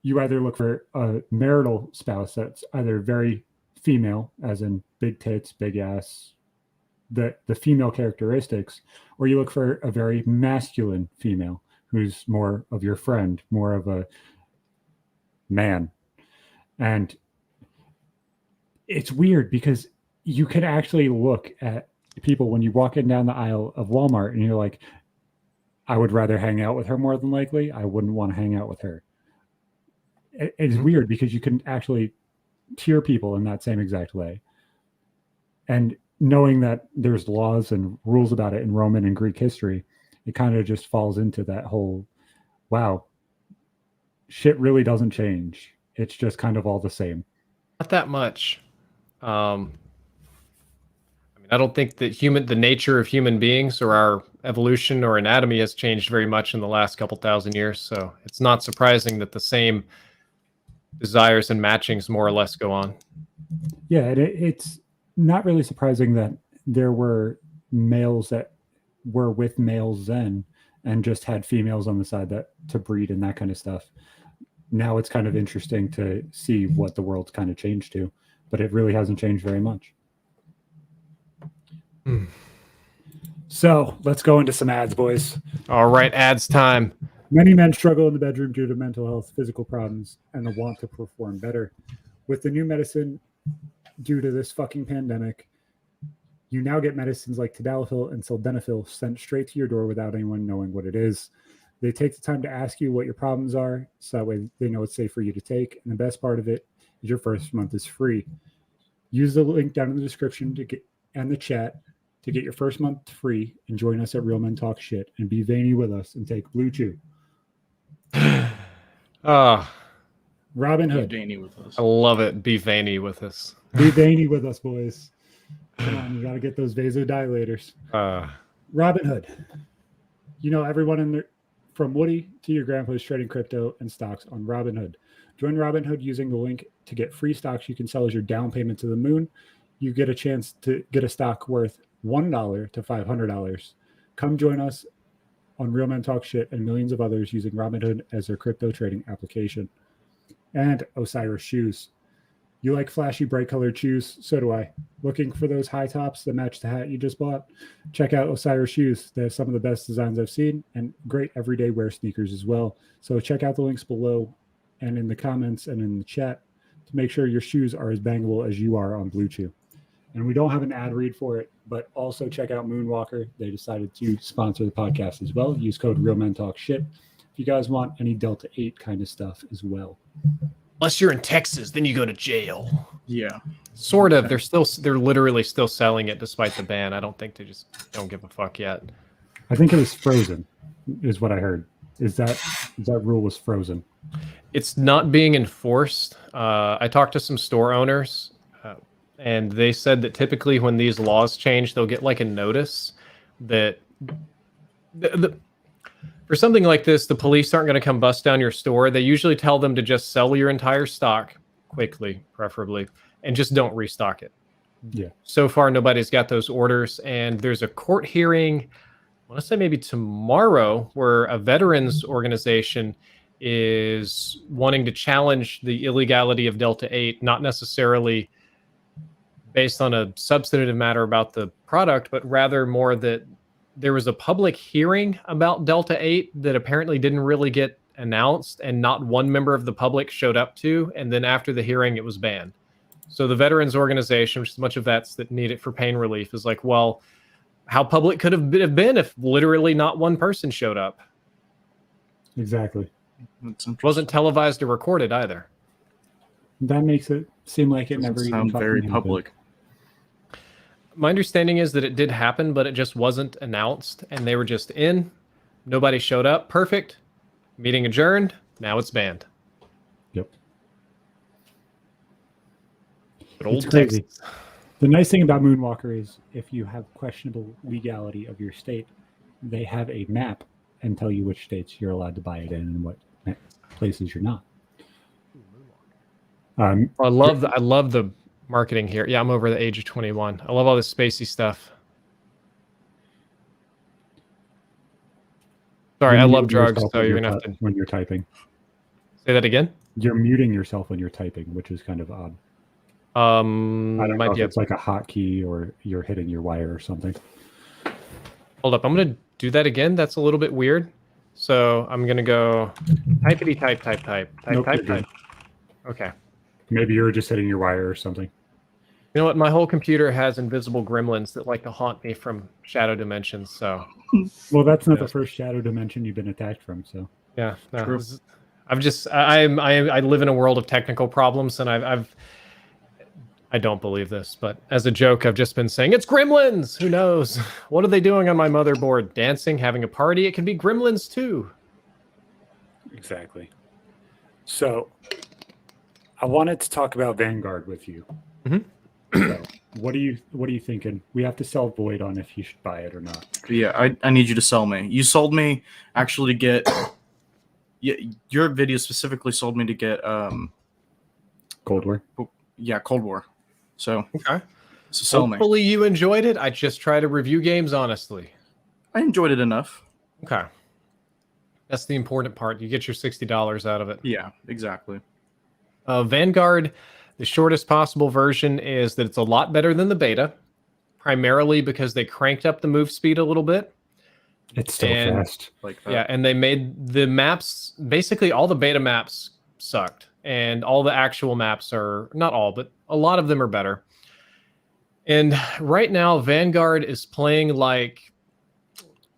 you either look for a marital spouse that's either very female, as in big tits, big ass, the female characteristics, or you look for a very masculine female who's more of your friend, more of a man. And it's weird because you can actually look at people when you walk in down the aisle of Walmart and you're like, I would rather hang out with her more than likely. I wouldn't want to hang out with her. It's weird because you can actually tier people in that same exact way. And knowing that there's laws and rules about it in Roman and Greek history, it kind of just falls into that whole, wow, shit really doesn't change. It's just kind of all the same. Not that much. I mean, I don't think that the nature of human beings or our evolution or anatomy has changed very much in the last couple thousand years. So it's not surprising that the same desires and matchings more or less go on. Yeah, and it's not really surprising that there were males that were with males then and just had females on the side that to breed and that kind of stuff. Now it's kind of interesting to see what the world's kind of changed to, but it really hasn't changed very much. So let's go into some ads, boys. All right, ads time. Many men struggle in the bedroom due to mental health, physical problems, and the want to perform better. With the new medicine due to this fucking pandemic, you now get medicines like tadalafil and sildenafil sent straight to your door without anyone knowing what it is. They take the time to ask you what your problems are, so that way they know it's safe for you to take. And the best part of it is your first month is free. Use the link down in the description and the chat to get your first month free and join us at Real Men Talk Shit and be veiny with us and take Blue Chew. Robin Hood. I love it. Be veiny with us. Be veiny with us, boys. Come on, you got to get those vasodilators. Robin Hood. You know, everyone from Woody to your grandpa is trading crypto and stocks on Robinhood. Join Robinhood using the link to get free stocks you can sell as your down payment to the moon. You get a chance to get a stock worth $1 to $500. Come join us on Real Men Talk Shit and millions of others using Robinhood as their crypto trading application. And Osiris Shoes. You like flashy, bright colored shoes? So do I. Looking for those high tops that match the hat you just bought? Check out Osiris Shoes. They have some of the best designs I've seen and great everyday wear sneakers as well. So check out the links below and in the comments and in the chat to make sure your shoes are as bangable as you are on Blue Chew. And we don't have an ad read for it, but also check out Moonwalker. They decided to sponsor the podcast as well. Use code RealMenTalkShit if you guys want any Delta 8 kind of stuff as well. Unless you're in Texas, then you go to jail. Yeah. Sort of. They're literally still selling it despite the ban. I don't think they just don't give a fuck yet. I think it was frozen, is what I heard. Is that rule was frozen? It's not being enforced. I talked to some store owners, and they said that typically when these laws change, they'll get like a notice that for something like this, the police aren't going to come bust down your store. They usually tell them to just sell your entire stock quickly, preferably, and just don't restock it. Yeah. So far, nobody's got those orders, and there's a court hearing, I want to say maybe tomorrow, where a veterans organization is wanting to challenge the illegality of Delta 8, not necessarily based on a substantive matter about the product, but rather more that there was a public hearing about Delta 8 that apparently didn't really get announced, and not one member of the public showed up to, and then after the hearing, it was banned. So the veterans organization, which is much of vets that need it for pain relief, is like, well, how public could have been if literally not one person showed up? Exactly. It wasn't televised or recorded either. That makes it seem like it never even sound very public. My understanding is that it did happen, but it just wasn't announced, and they were just in. Nobody showed up. Perfect. Meeting adjourned. Now it's banned. Yep. But old It's crazy. Texas. The nice thing about Moonwalker is if you have questionable legality of your state, they have a map and tell you which states you're allowed to buy it in and what places you're not. I love the marketing here. Yeah, I'm over the age of 21. I love all this spacey stuff. Sorry, I love drugs, so you're gonna have to when you're typing. Say that again. You're muting yourself when you're typing, which is kind of odd. I don't know if it's like a hotkey or you're hitting your wire or something. Hold up, I'm gonna do that again. That's a little bit weird. So I'm gonna go typity type. Nope, Type. Okay. Maybe you're just hitting your wire or something. You know what? My whole computer has invisible gremlins that like to haunt me from shadow dimensions. So. Well, that's not the first shadow dimension you've been attacked from. So. Yeah. No, I live in a world of technical problems, and I don't believe this, but as a joke, I've just been saying it's gremlins. Who knows? What are they doing on my motherboard? Dancing, having a party? It can be gremlins too. Exactly. So, I wanted to talk about Vanguard with you. Mm-hmm. So, what are you thinking? We have to sell Void on if you should buy it or not. Yeah, I need you to sell me. You sold me actually to get. Your video specifically sold me to get. Cold War. Yeah, Cold War. So okay. So sell me. Hopefully you enjoyed it. I just try to review games honestly. I enjoyed it enough. Okay. That's the important part. You get your $60 out of it. Yeah, exactly. Vanguard, the shortest possible version is that it's a lot better than the beta, primarily because they cranked up the move speed a little bit. It's still fast. Like that. Yeah, and they made the maps, basically all the beta maps sucked, and all the actual maps are, not all, but a lot of them are better. And right now, Vanguard is playing like,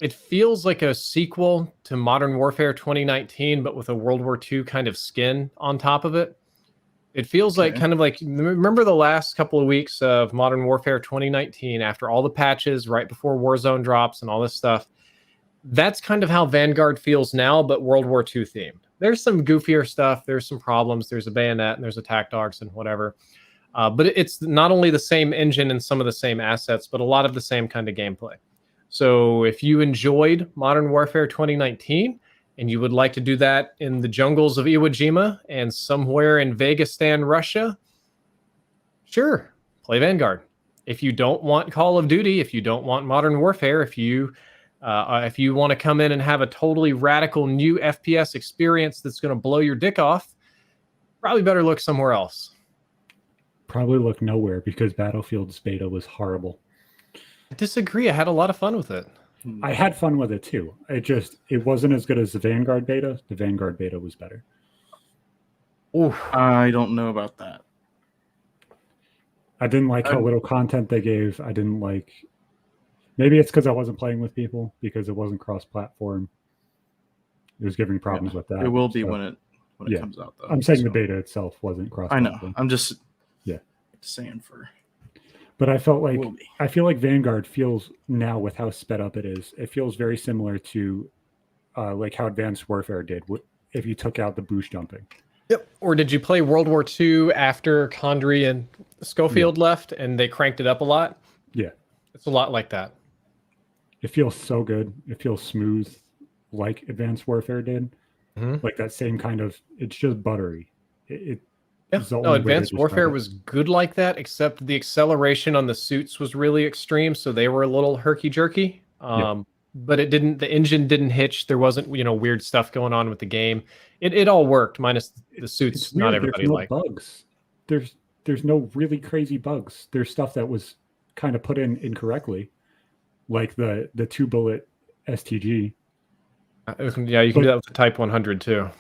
it feels like a sequel to Modern Warfare 2019, but with a World War II kind of skin on top of it. It feels like kind of like, remember the last couple of weeks of Modern Warfare 2019, after all the patches, right before Warzone drops and all this stuff? That's kind of how Vanguard feels now, but World War II themed. There's some goofier stuff. There's some problems. There's a bayonet and there's attack dogs and whatever. But it's not only the same engine and some of the same assets, but a lot of the same kind of gameplay. So if you enjoyed Modern Warfare 2019 and you would like to do that in the jungles of Iwo Jima and somewhere in Vegastan, Russia, sure, play Vanguard. If you don't want Call of Duty, if you don't want Modern Warfare, if you want to come in and have a totally radical new FPS experience that's going to blow your dick off, probably better look somewhere else. Probably look nowhere because Battlefield's beta was horrible. I disagree. I had a lot of fun with it. I had fun with it too. It wasn't as good as the Vanguard beta. The Vanguard beta was better. Ooh, I don't know about that. I didn't like how little content they gave. I didn't like. Maybe it's because I wasn't playing with people because it wasn't cross-platform. It was giving problems with that. It will be when it when it comes out, though. I'm saying the beta itself wasn't cross. I know. I'm just saying But I feel like Vanguard feels now with how sped up it is. It feels very similar to like how Advanced Warfare did if you took out the boost jumping. Yep. Or did you play World War II after Condrey and Schofield left and they cranked it up a lot? Yeah. It's a lot like that. It feels so good. It feels smooth like Advanced Warfare did. Mm-hmm. Like that same kind of, it's just buttery. No, Advanced Warfare was good like that, except the acceleration on the suits was really extreme, so they were a little herky-jerky. But the engine didn't hitch. There wasn't, weird stuff going on with the game. It all worked, minus the suits. Not everybody liked. Bugs. There's no really crazy bugs. There's stuff that was kind of put in incorrectly, like the 2-bullet STG. Yeah, you can do that with the Type 100 too.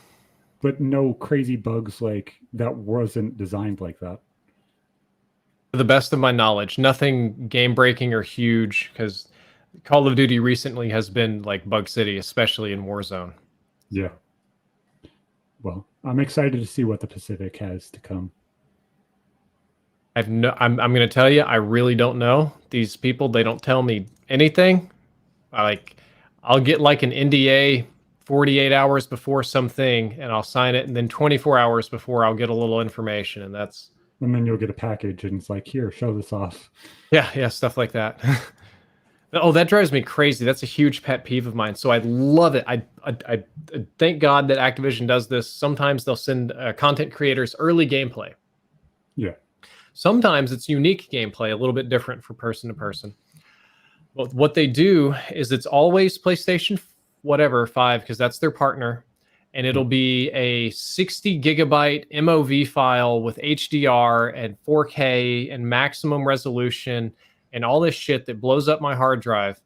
But no crazy bugs like that wasn't designed like that. To the best of my knowledge, nothing game breaking or huge, because Call of Duty recently has been like Bug City, especially in Warzone. Yeah. Well, I'm excited to see what the Pacific has to come. I'm going to tell you, I really don't know. These people, they don't tell me anything. I'll get like an NDA 48 hours before something, and I'll sign it, and then 24 hours before I'll get a little information, and then you'll get a package, and it's like, here, show this off. Yeah, stuff like that. Oh, that drives me crazy. That's a huge pet peeve of mine. So I love it. I thank God that Activision does this. Sometimes they'll send content creators early gameplay. Yeah. Sometimes it's unique gameplay, a little bit different from person to person. But what they do is it's always PlayStation 5, because that's their partner, and it'll be a 60 gigabyte MOV file with HDR and 4K and maximum resolution and all this shit that blows up my hard drive.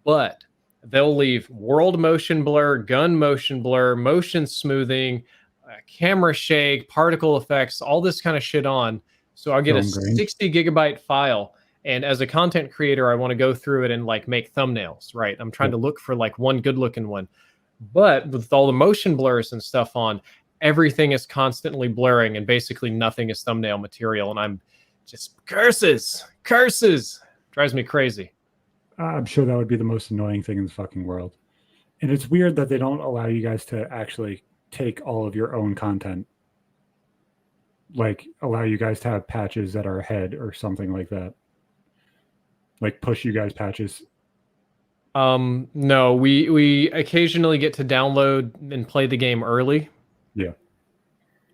But they'll leave world motion blur, gun motion blur, motion smoothing, camera shake, particle effects, all this kind of shit on. So I'll get a 60 gigabyte file. And as a content creator, I want to go through it and like make thumbnails, right? I'm trying to look for like one good looking one. But with all the motion blurs and stuff on, everything is constantly blurring and basically nothing is thumbnail material. And I'm just curses. Drives me crazy. I'm sure that would be the most annoying thing in the fucking world. And it's weird that they don't allow you guys to actually take all of your own content. Like allow you guys to have patches that are ahead or something like that. Like push you guys patches. No, we occasionally get to download and play the game early. Yeah.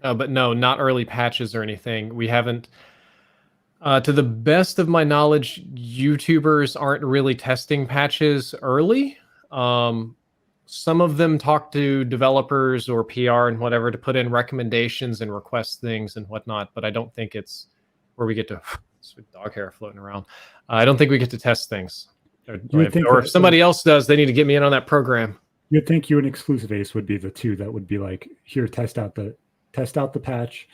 But no, not early patches or anything. We haven't. To the best of my knowledge, YouTubers aren't really testing patches early. Some of them talk to developers or PR and whatever to put in recommendations and request things and whatnot, but I don't think it's where we get to sweet dog hair floating around. I don't think we get to test things. Or if somebody else does, they need to get me in on that program. You'd think you and Exclusive Ace would be the two that would be like, here, test out the patch.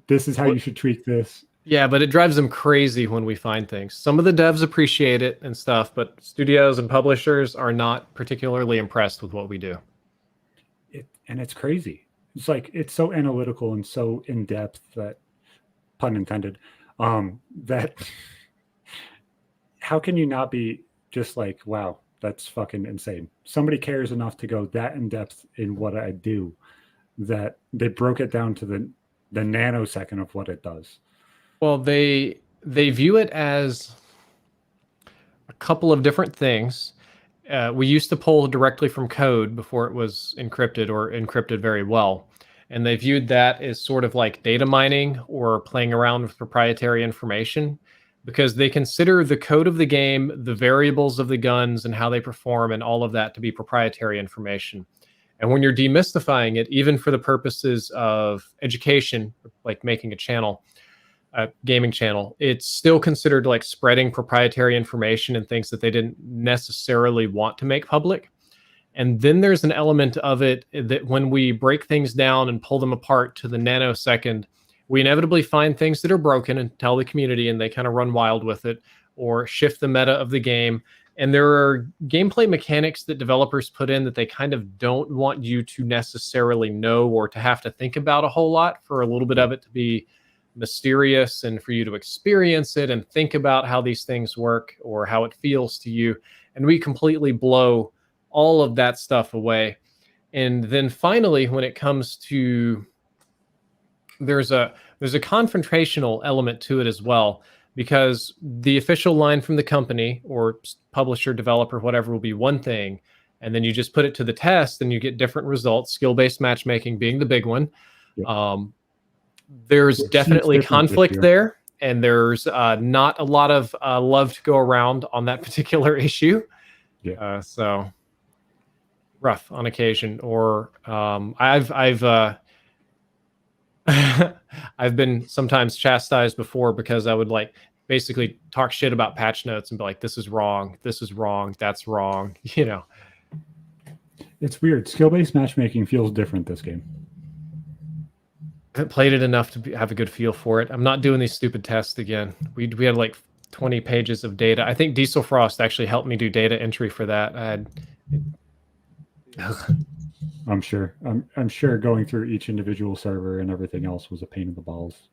This is how you should tweak this. Yeah, but it drives them crazy when we find things. Some of the devs appreciate it and stuff, but studios and publishers are not particularly impressed with what we do. And it's crazy. It's like, it's so analytical and so in-depth that, pun intended, that how can you not be just like, wow, that's fucking insane. Somebody cares enough to go that in-depth in what I do that they broke it down to the nanosecond of what it does. Well, they view it as a couple of different things. We used to pull directly from code before it was encrypted or encrypted very well. And they viewed that as sort of like data mining or playing around with proprietary information, because they consider the code of the game, the variables of the guns and how they perform and all of that to be proprietary information. And when you're demystifying it, even for the purposes of education, like making a channel, a gaming channel, it's still considered like spreading proprietary information and things that they didn't necessarily want to make public. And then there's an element of it that when we break things down and pull them apart to the nanosecond, we inevitably find things that are broken and tell the community, and they kind of run wild with it or shift the meta of the game. And there are gameplay mechanics that developers put in that they kind of don't want you to necessarily know or to have to think about a whole lot, for a little bit of it to be mysterious and for you to experience it and think about how these things work or how it feels to you. And we completely blow all of that stuff away. And then finally, when it comes to, there's a confrontational element to it as well, because the official line from the company or publisher, developer, whatever, will be one thing, and then you just put it to the test and you get different results, skill-based matchmaking being the big one. Yep. There's Which definitely seems different this conflict year. there, and there's not a lot of love to go around on that particular issue. Yeah. So rough on occasion. Or I've I've been sometimes chastised before because I would like basically talk shit about patch notes and be like, this is wrong, that's wrong, you know. It's weird. Skill-based matchmaking feels different this game. I haven't played it enough to have a good feel for it. I'm not doing these stupid tests again. We had like 20 pages of data. I think Diesel Frost actually helped me do data entry for that. I'm sure. I'm sure going through each individual server and everything else was a pain in the balls.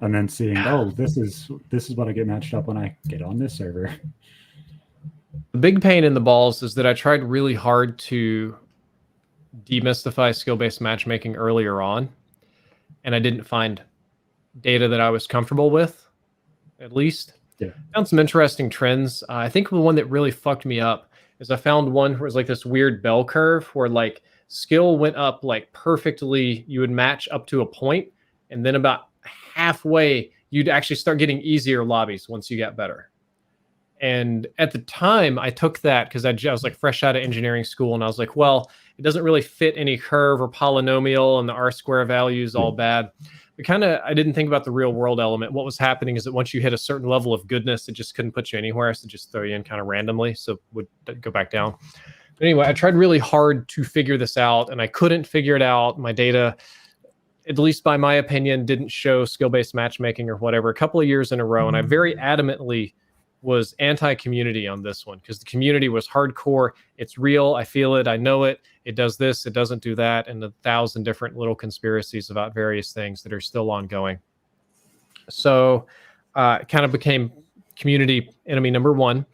And then seeing, oh, this is what I get matched up when I get on this server. The big pain in the balls is that I tried really hard to demystify skill-based matchmaking earlier on, and I didn't find data that I was comfortable with, at least. Yeah. Found some interesting trends. I think the one that really fucked me up is I found one where it was like this weird bell curve where like skill went up like perfectly. You would match up to a point, and then about halfway, you'd actually start getting easier lobbies once you got better. And at the time, I took that because I was like fresh out of engineering school, and I was like, well, it doesn't really fit any curve or polynomial, and the R-square value is all bad. But I didn't think about the real world element. What was happening is that once you hit a certain level of goodness, it just couldn't put you anywhere, so just throw you in kind of randomly, so it would go back down. But anyway, I tried really hard to figure this out, and I couldn't figure it out. My data, at least by my opinion, didn't show skill-based matchmaking or whatever a couple of years in a row, and I very adamantly was anti-community on this one because the community was hardcore. It's real. I feel it. I know it. It does this. It doesn't do that. And 1,000 different little conspiracies about various things that are still ongoing. So it kind of became community enemy number one.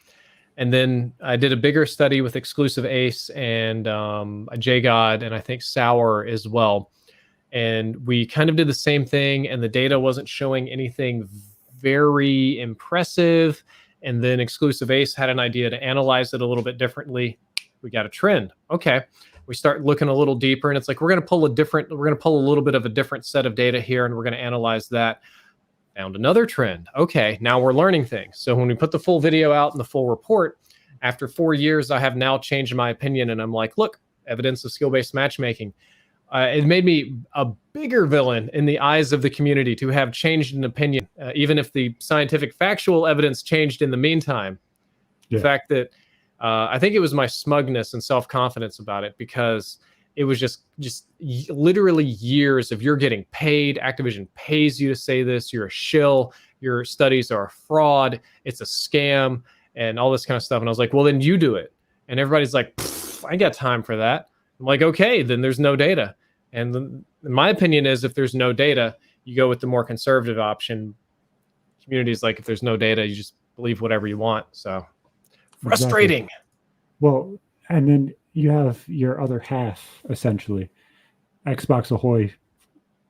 And then I did a bigger study with Exclusive Ace and JGod and I think Sour as well. And we kind of did the same thing, and the data wasn't showing anything very impressive. And then Exclusive Ace had an idea to analyze it a little bit differently. We got a trend. Okay. We start looking a little deeper, and it's like, we're going to pull a little bit of a different set of data here, and we're going to analyze that. Found another trend. Okay. Now we're learning things. So when we put the full video out and the full report, after 4 years, I have now changed my opinion, and I'm like, look, evidence of skill-based matchmaking. It made me a bigger villain in the eyes of the community to have changed an opinion, even if the scientific factual evidence changed in the meantime. Yeah. The fact that I think it was my smugness and self-confidence about it, because it was just literally years of you're getting paid. Activision pays you to say this. You're a shill. Your studies are a fraud. It's a scam and all this kind of stuff. And I was like, well, then you do it. And everybody's like, I ain't got time for that. I'm like, okay, then there's no data. And my opinion is, if there's no data, you go with the more conservative option. Community is like, if there's no data, you just believe whatever you want. So frustrating. Exactly. Well, and then you have your other half, essentially, Xbox Ahoy,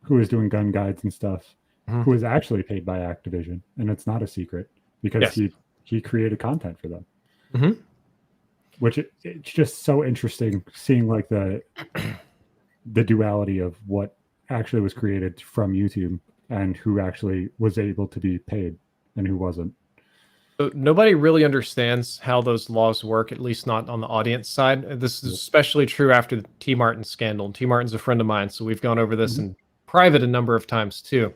who is doing gun guides and stuff, who is actually paid by Activision, and it's not a secret because he created content for them. Which it's just so interesting seeing like the duality of what actually was created from YouTube and who actually was able to be paid and who wasn't. So nobody really understands how those laws work, at least not on the audience side. This is especially true after the T. Martin scandal. T. Martin's a friend of mine, so we've gone over this in private a number of times too.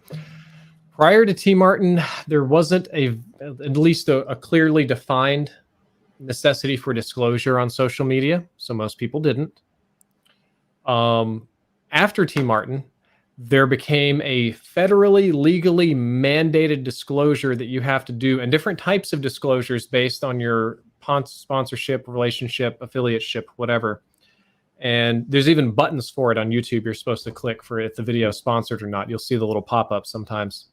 Prior to T. Martin, there wasn't at least a clearly defined necessity for disclosure on social media, so most people didn't. After T. Martin, there became a federally legally mandated disclosure that you have to do, and different types of disclosures based on your sponsorship, relationship, affiliateship, whatever. And there's even buttons for it on YouTube you're supposed to click for if the video is sponsored or not. You'll see the little pop-up sometimes.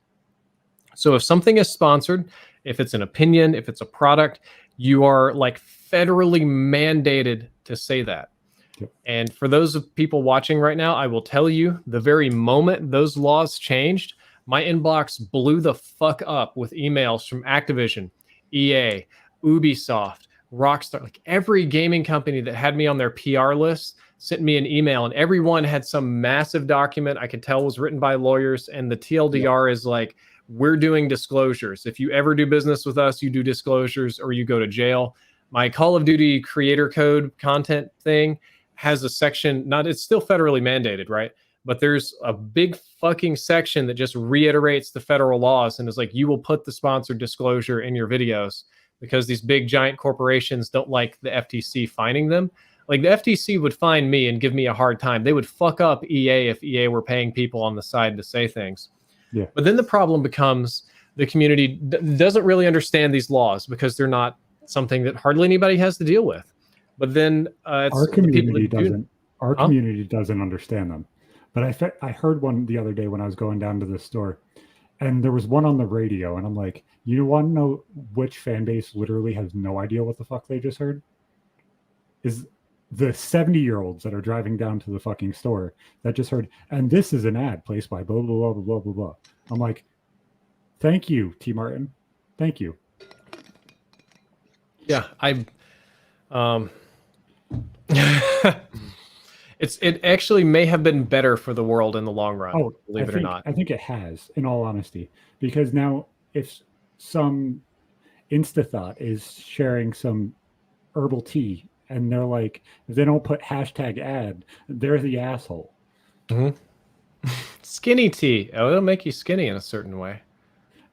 So if something is sponsored, if it's an opinion, if it's a product, you are like federally mandated to say that. Yep. And for those of people watching right now, I will tell you, the very moment those laws changed, my inbox blew the fuck up with emails from Activision, EA, Ubisoft, Rockstar, like every gaming company that had me on their PR list sent me an email, and everyone had some massive document I could tell was written by lawyers. And the TLDR is like, we're doing disclosures. If you ever do business with us, you do disclosures or you go to jail. My Call of Duty creator code content thing has a section, it's still federally mandated, right? But there's a big fucking section that just reiterates the federal laws and is like, you will put the sponsored disclosure in your videos, because these big giant corporations don't like the FTC fining them. Like the FTC would fine me and give me a hard time. They would fuck up EA if EA were paying people on the side to say things. Yeah. But then the problem becomes the community doesn't really understand these laws because they're not something that hardly anybody has to deal with. But then our community doesn't. Our community doesn't understand them. But I heard one the other day when I was going down to the store, and there was one on the radio, and I'm like, you want to know which fan base literally has no idea what the fuck they just heard? Is the 70-year-olds that are driving down to the fucking store that just heard, and this is an ad placed by blah, blah, blah, blah, blah, blah, blah. I'm like, thank you, T. Martin. Thank you. Yeah, it actually may have been better for the world in the long run, believe it or not. I think it has, in all honesty, because now if some Instathought is sharing some herbal tea and they're like, if they don't put hashtag ad, they're the asshole. Mm-hmm. Skinny tea. Oh, it'll make you skinny in a certain way.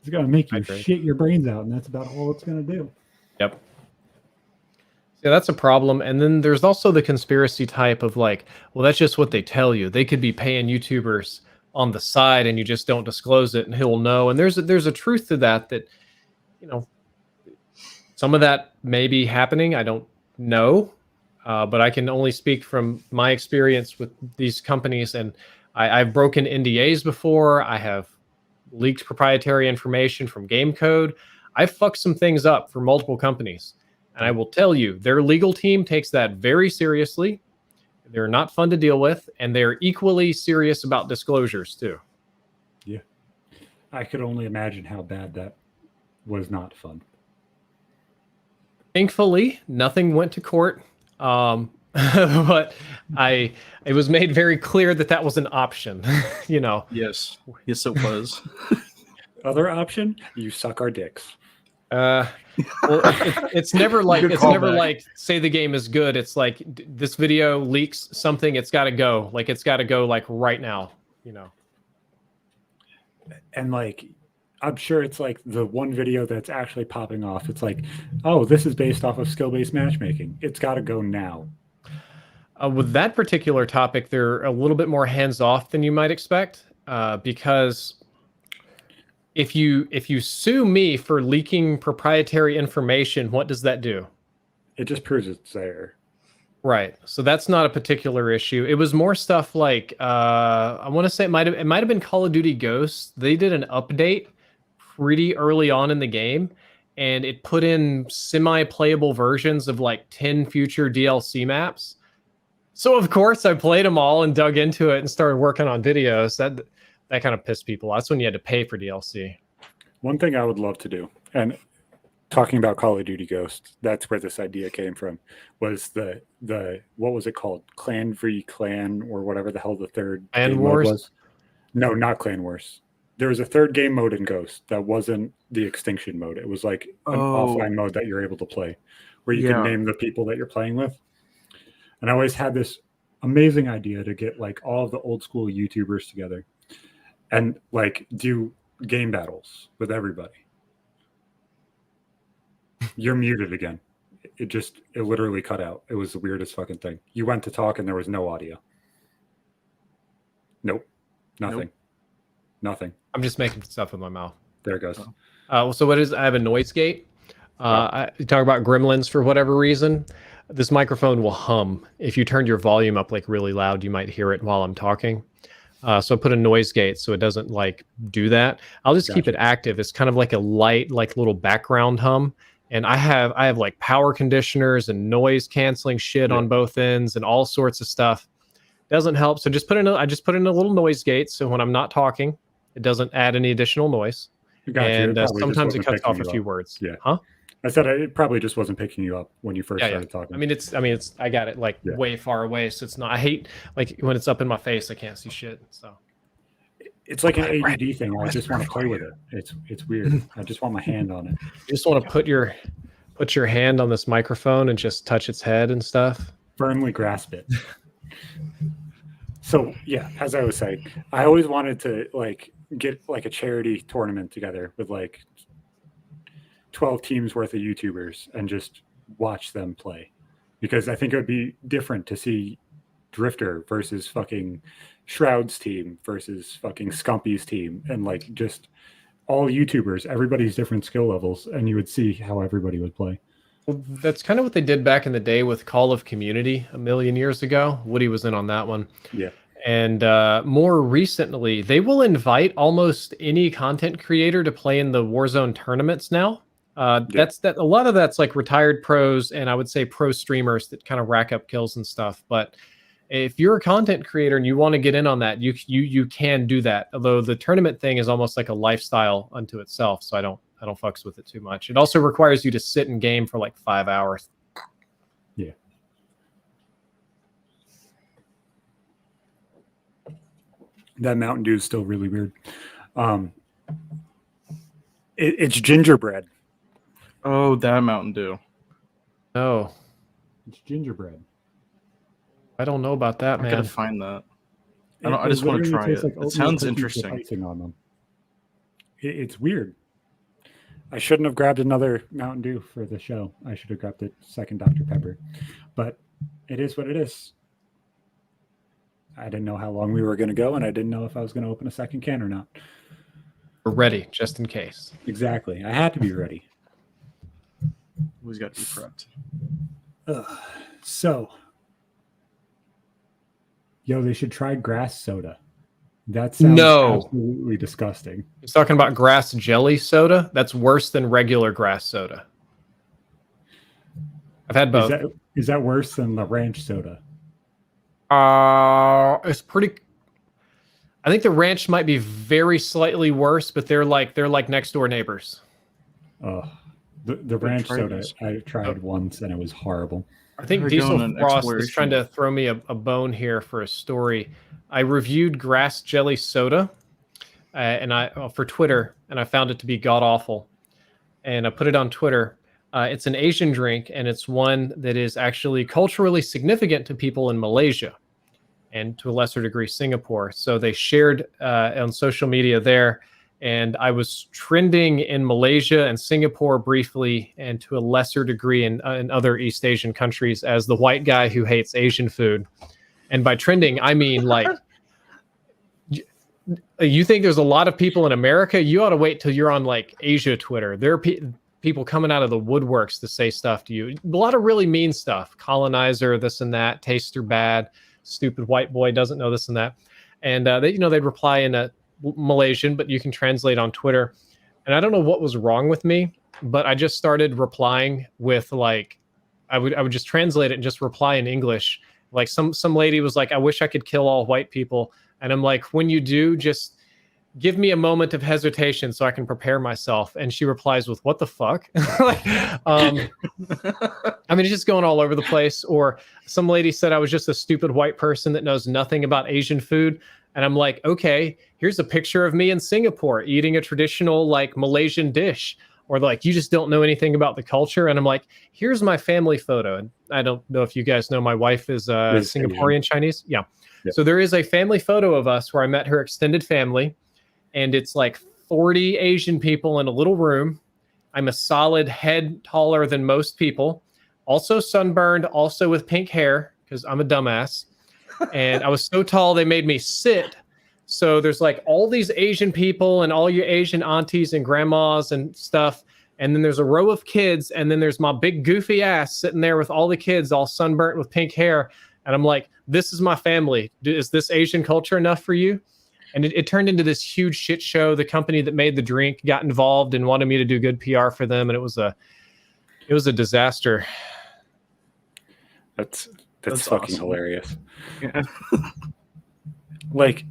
It's going to make you shit your brains out, and that's about all it's going to do. Yep. Yeah, that's a problem. And then there's also the conspiracy type of like, well, that's just what they tell you. They could be paying YouTubers on the side and you just don't disclose it and he'll know. And there's a truth to that, you know, some of that may be happening. I don't know, but I can only speak from my experience with these companies. And I've broken NDAs before. I have leaked proprietary information from game code. I've fucked some things up for multiple companies. And I will tell you, their legal team takes that very seriously. They're not fun to deal with, and they're equally serious about disclosures too. Yeah. I could only imagine how bad that was not fun. Thankfully, nothing went to court. But it was made very clear that was an option, you know. Yes, it was. Other option, you suck our dicks. Well, it's never like like say the game is good. It's like this video leaks something. It's got to go. Like it's got to go like right now. You know. And like, I'm sure it's like the one video that's actually popping off. It's like, oh, this is based off of skill-based matchmaking. It's got to go now. With that particular topic, they're a little bit more hands-off than you might expect, because if you sue me for leaking proprietary information, what does that do? It just proves it's there. Right. So that's not a particular issue. It was more stuff like I want to say it might have been Call of Duty Ghosts. They did an update pretty early on in the game, and it put in semi-playable versions of like 10 future DLC maps. So of course I played them all and dug into it and started working on videos. That kind of pissed people off. That's when you had to pay for DLC. One thing I would love to do, and talking about Call of Duty Ghosts, that's where this idea came from, was the what was it called? Clan v Clan, or whatever the hell the third Clan Wars was. No, not Clan Wars. There was a third game mode in Ghost that wasn't the extinction mode. It was like an offline mode that you're able to play, where you can name the people that you're playing with. And I always had this amazing idea to get like all of the old school YouTubers together and like do game battles with everybody. You're muted again. It literally cut out. It was the weirdest fucking thing. You went to talk and there was no audio. Nope. Nothing. Nope. Nothing. I'm just making stuff with my mouth. There it goes. So what is? I have a noise gate. You talk about gremlins for whatever reason. This microphone will hum. If you turned your volume up like really loud, you might hear it while I'm talking. So I put a noise gate so it doesn't like do that. I'll just keep it active. It's kind of like a light, like little background hum. And I have like power conditioners and noise canceling shit on both ends and all sorts of stuff. Doesn't help. So I just put in a little noise gate. So when I'm not talking, it doesn't add any additional noise. And sometimes it cuts off a few words. Yeah. Huh? I said it probably just wasn't picking you up when you first started talking. I mean, I got it like way far away, so it's not. I hate like when it's up in my face, I can't see shit. So it's like an ADD thing. I just want to play with it. It's weird. I just want my hand on it. You just want to put your hand on this microphone and just touch its head and stuff. Firmly grasp it. So yeah, as I was saying, I always wanted to like get like a charity tournament together with like 12 teams worth of YouTubers and just watch them play, because I think it would be different to see Drift0r versus fucking Shroud's team versus fucking Scumpy's team, and like just all YouTubers, everybody's different skill levels, and you would see how everybody would play. Well, that's kind of what they did back in the day with Call of Community a million years ago. Woody was in on that one. Yeah. And more recently, they will invite almost any content creator to play in the Warzone tournaments now. That's a lot of that's like retired pros, and I would say pro streamers that kind of rack up kills and stuff. But if you're a content creator and you want to get in on that, you can do that. Although the tournament thing is almost like a lifestyle unto itself, so I don't fucks with it too much. It also requires you to sit in game for like 5 hours. Yeah. That Mountain Dew is still really weird. It's gingerbread. Oh, that Mountain Dew. Oh, It's gingerbread. I don't know about that, I man. gotta find that. I just want to try it. It sounds interesting. Icing on them. It's weird. I shouldn't have grabbed another Mountain Dew for the show. I should have grabbed the second Dr. Pepper. But it is what it is. I didn't know how long we were going to go, and I didn't know if I was going to open a second can or not. We're ready, just in case. Exactly. I had to be ready. Always got to be prepped. So, they should try grass soda. That sounds absolutely disgusting. He's talking about grass jelly soda. That's worse than regular grass soda. I've had both. Is that worse than the ranch soda? It's pretty. I think the ranch might be very slightly worse, but they're like next door neighbors. The ranch soda I tried once and it was horrible. I think Diesel Frost is trying to throw me a bone here for a story. I reviewed grass jelly soda, for Twitter, and I found it to be god awful. And I put it on Twitter. It's an Asian drink, and it's one that is actually culturally significant to people in Malaysia, and to a lesser degree Singapore. So they shared on social media there, and I was trending in Malaysia and Singapore briefly, and to a lesser degree in other East Asian countries as the white guy who hates Asian food. And by trending, I mean like, you think there's a lot of people in America? You ought to wait till you're on like Asia Twitter. There are people coming out of the woodworks to say stuff to you. A lot of really mean stuff. Colonizer, this and that. Tastes are bad. Stupid white boy doesn't know this and that. And they'd reply in a Malaysian, but you can translate on Twitter. And I don't know what was wrong with me, but I just started replying with like, I would just translate it and just reply in English. Like some lady was like, I wish I could kill all white people. And I'm like, when you do, just give me a moment of hesitation so I can prepare myself. And she replies with, what the fuck? I mean, it's just going all over the place. Or some lady said I was just a stupid white person that knows nothing about Asian food. And I'm like, okay, here's a picture of me in Singapore eating a traditional like Malaysian dish. Or like, you just don't know anything about the culture. And I'm like, here's my family photo. And I don't know if you guys know, my wife is Singaporean Asian. Chinese. Yeah. So there is a family photo of us where I met her extended family. And it's like 40 Asian people in a little room. I'm a solid head taller than most people. Also sunburned, also with pink hair, because I'm a dumbass. And I was so tall, they made me sit So there's like all these Asian people and all your Asian aunties and grandmas and stuff. And then there's a row of kids. And then there's my big goofy ass sitting there with all the kids all sunburnt with pink hair. And I'm like, this is my family. Is this Asian culture enough for you? And it turned into this huge shit show. The company that made the drink got involved and wanted me to do good PR for them. And it was a disaster. That's fucking awesome. hilarious. Yeah. Like,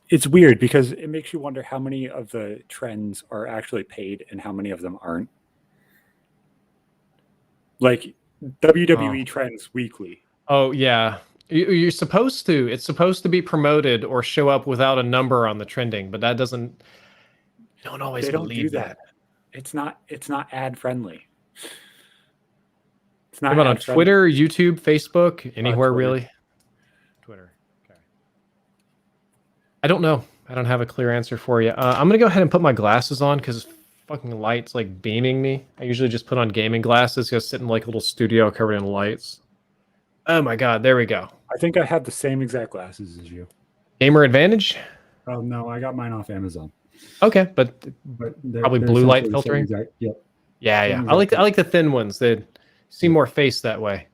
it's weird because it makes you wonder how many of the trends are actually paid and how many of them aren't. Like WWE trends weekly. Oh yeah, you're supposed to. It's supposed to be promoted or show up without a number on the trending, but that doesn't. Don't always They don't believe do that. It's not ad friendly. It's What not about on ad-friendly. Twitter, YouTube, Facebook, anywhere Twitter. really? Twitter. Okay. I don't know. I don't have a clear answer for you. I'm gonna go ahead and put my glasses on because fucking light's like beaming me. I usually just put on gaming glasses. Go sit in like a little studio covered in lights. Oh my god, there we go. I think I have the same exact glasses as you. Gamer advantage. Oh no, I got mine off Amazon. Okay, but They're probably blue light essentially the same filtering. Yep. Yeah. Same I exact like the thin ones. They see more face that way.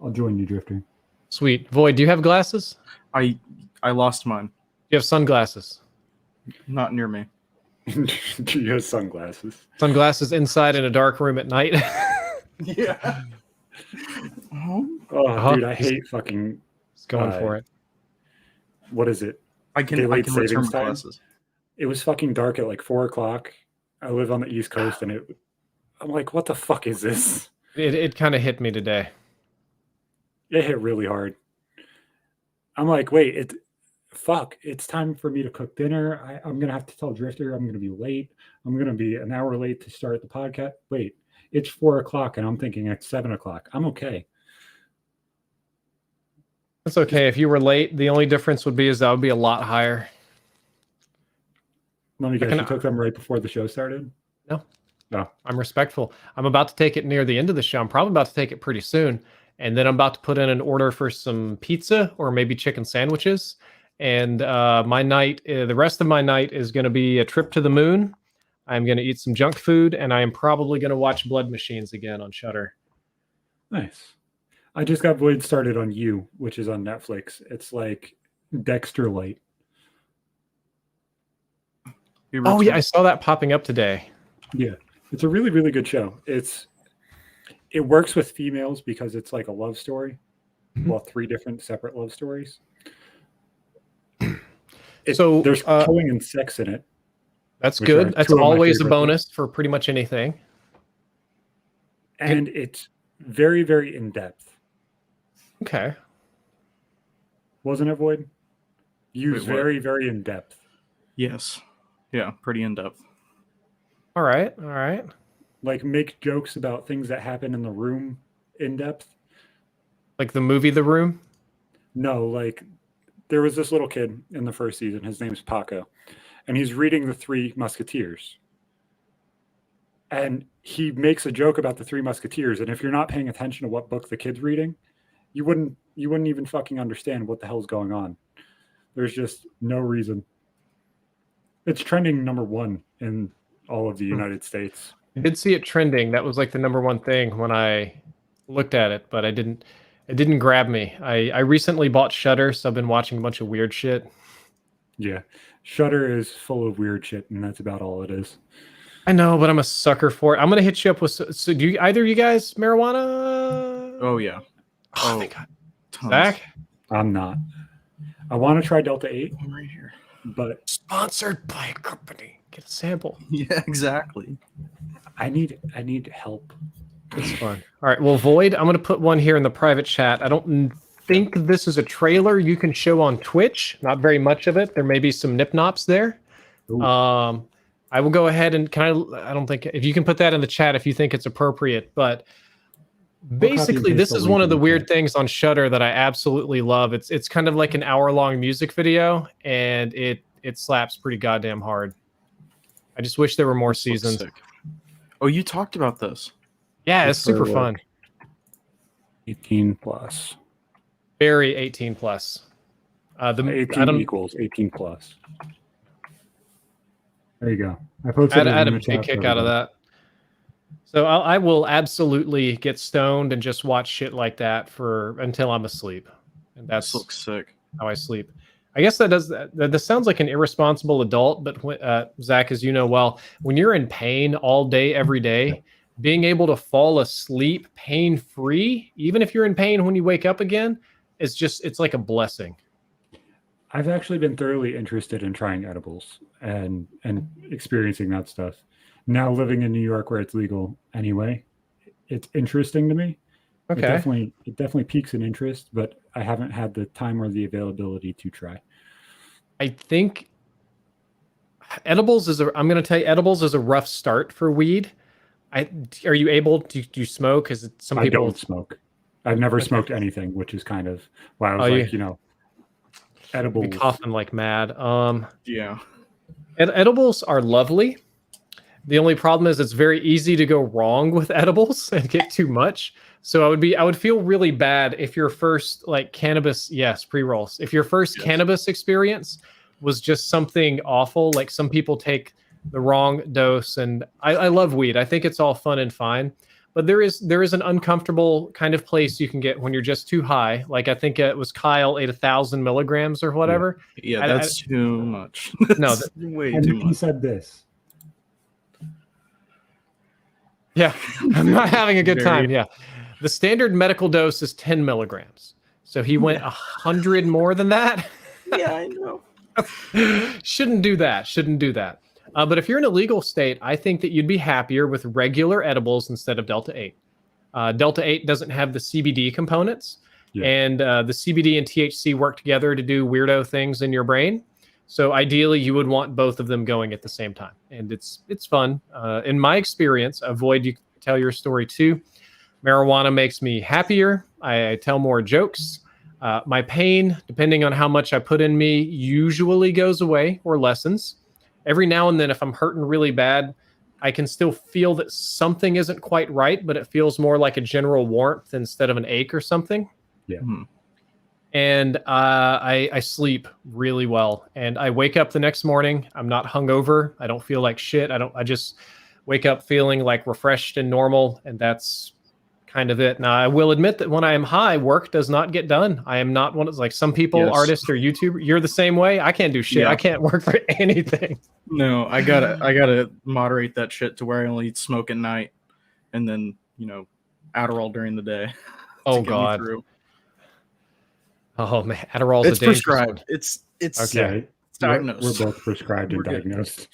I'll join you, Drifter. Sweet. Void, do you have glasses? I lost mine. You have sunglasses. Not near me. You have sunglasses. Sunglasses inside in a dark room at night. Yeah. Oh, dude, I hate fucking. Just going for it. What is it? I can Daylight return savings my time? glasses. It was fucking dark at like 4:00. I live on the East Coast, and I'm like, what the fuck is this? It kind of hit me today. It hit really hard. I'm like, wait, it's time for me to cook dinner. I'm gonna have to tell Drifter I'm gonna be late. I'm gonna be an hour late to start the podcast. Wait, it's 4:00, and I'm thinking it's 7:00. I'm okay. That's okay. If you were late, the only difference would be is that would be a lot higher. Let me guess, you took them right before the show started? No. No. I'm respectful. I'm about to take it near the end of the show. I'm probably about to take it pretty soon. And then I'm about to put in an order for some pizza or maybe chicken sandwiches. And my night, the rest of my night is going to be a trip to the moon. I'm going to eat some junk food, and I am probably going to watch Blood Machines again on Shudder. Nice. I just got Void started on You, which is on Netflix. It's like Dexter Light. Oh yeah, I saw that popping up today. Yeah, it's a really, really good show. It works with females because it's like a love story. Well, 3 different separate love stories. So there's killing and sex in it. That's good. That's always a bonus for pretty much anything. And it's very, very in depth. Okay. Wasn't it, Void? Very, very in depth. Yes. Yeah, pretty in depth. All right. All right. Like make jokes about things that happen in the room in depth. Like the movie The Room? No, like there was this little kid in the first season. His name's Paco. And he's reading The Three Musketeers. And he makes a joke about The Three Musketeers. And if you're not paying attention to what book the kid's reading, you wouldn't even fucking understand what the hell's going on. There's just no reason. It's trending #1 in all of the United States. I did see it trending. That was like the #1 thing when I looked at it, but it didn't grab me. I recently bought Shudder, so I've been watching a bunch of weird shit. Yeah. Shudder is full of weird shit, and that's about all it is. I know, but I'm a sucker for it. I'm gonna hit you up with. So do either of you guys marijuana? Oh yeah. Oh, they got tons. Zach? I'm not. I want to try Delta 8, I'm right here. but Sponsored by a company. Get a sample. Yeah, exactly. I need help. It's fun. All right. Well, Void, I'm gonna put one here in the private chat. I don't think this is a trailer you can show on Twitch. Not very much of it. There may be some nip nops there. Ooh. I will go ahead and I don't think if you can put that in the chat if you think it's appropriate, but basically this is one of the weird things on Shudder that I absolutely love. It's kind of like an hour-long music video, and it slaps pretty goddamn hard. I just wish there were more seasons. Sick. Oh, you talked about this. Yeah, it's super fun. 18 plus. Very 18 plus. I 18 don't. equals 18 plus. There you go. I posted I it had in a the big chat. kick out of that. So I will absolutely get stoned and just watch shit like that for until I'm asleep, and This that's looks sick. how I sleep. I guess that does. This sounds like an irresponsible adult, but Zach, as you know well, when you're in pain all day, every day, being able to fall asleep pain-free, even if you're in pain when you wake up again, it's like a blessing. I've actually been thoroughly interested in trying edibles and experiencing that stuff. Now living in New York where it's legal anyway, it's interesting to me. It Okay. definitely piques an interest, but I haven't had the time or the availability to try. I think edibles is I'm going to tell you, edibles is a rough start for weed. Are you able to do you smoke? Because some I people don't smoke. I've never Okay. smoked anything, which is kind of why I was Oh, like, you be edibles. coughing like mad. Yeah. Edibles are lovely. The only problem is it's very easy to go wrong with edibles and get too much. So I would feel really bad if your first like cannabis, yes, pre-rolls. If your first Yes. cannabis experience was just something awful, like some people take the wrong dose, and I love weed. I think it's all fun and fine. But there is an uncomfortable kind of place you can get when you're just too high. Like I think it was Kyle ate 1,000 milligrams or whatever. Yeah, that's too much. No, That's way And too he much. said this. Yeah, I'm not having a good Very- time. Yeah, the standard medical dose is 10 milligrams. So he went 100 more than that. Yeah, I know. Shouldn't do that. Shouldn't do that. But if you're in a legal state, I think that you'd be happier with regular edibles instead of Delta 8. Delta 8 doesn't have the CBD components, Yeah. and the CBD and THC work together to do weirdo things in your brain. So ideally, you would want both of them going at the same time, and it's fun. In my experience, avoid you tell your story too. Marijuana makes me happier. I tell more jokes. My pain, depending on how much I put in me, usually goes away or lessens. Every now and then, if I'm hurting really bad, I can still feel that something isn't quite right, but it feels more like a general warmth instead of an ache or something. Yeah. And I sleep really well, and I wake up the next morning. I'm not hungover. I don't feel like shit. I just wake up feeling like refreshed and normal, and that's kind of it. Now, I will admit that when I am high, work does not get done. I am not one of like some people, Yes. artists or YouTuber. You're the same way. I can't do shit. Yeah. I can't work for anything. No, I gotta moderate that shit to where I only smoke at night, and then Adderall during the day. to Oh get me God. through. Oh man, Adderall's It's a dangerous prescribed. one. It's Okay. Yeah, diagnosed. we're both prescribed and We're good. diagnosed.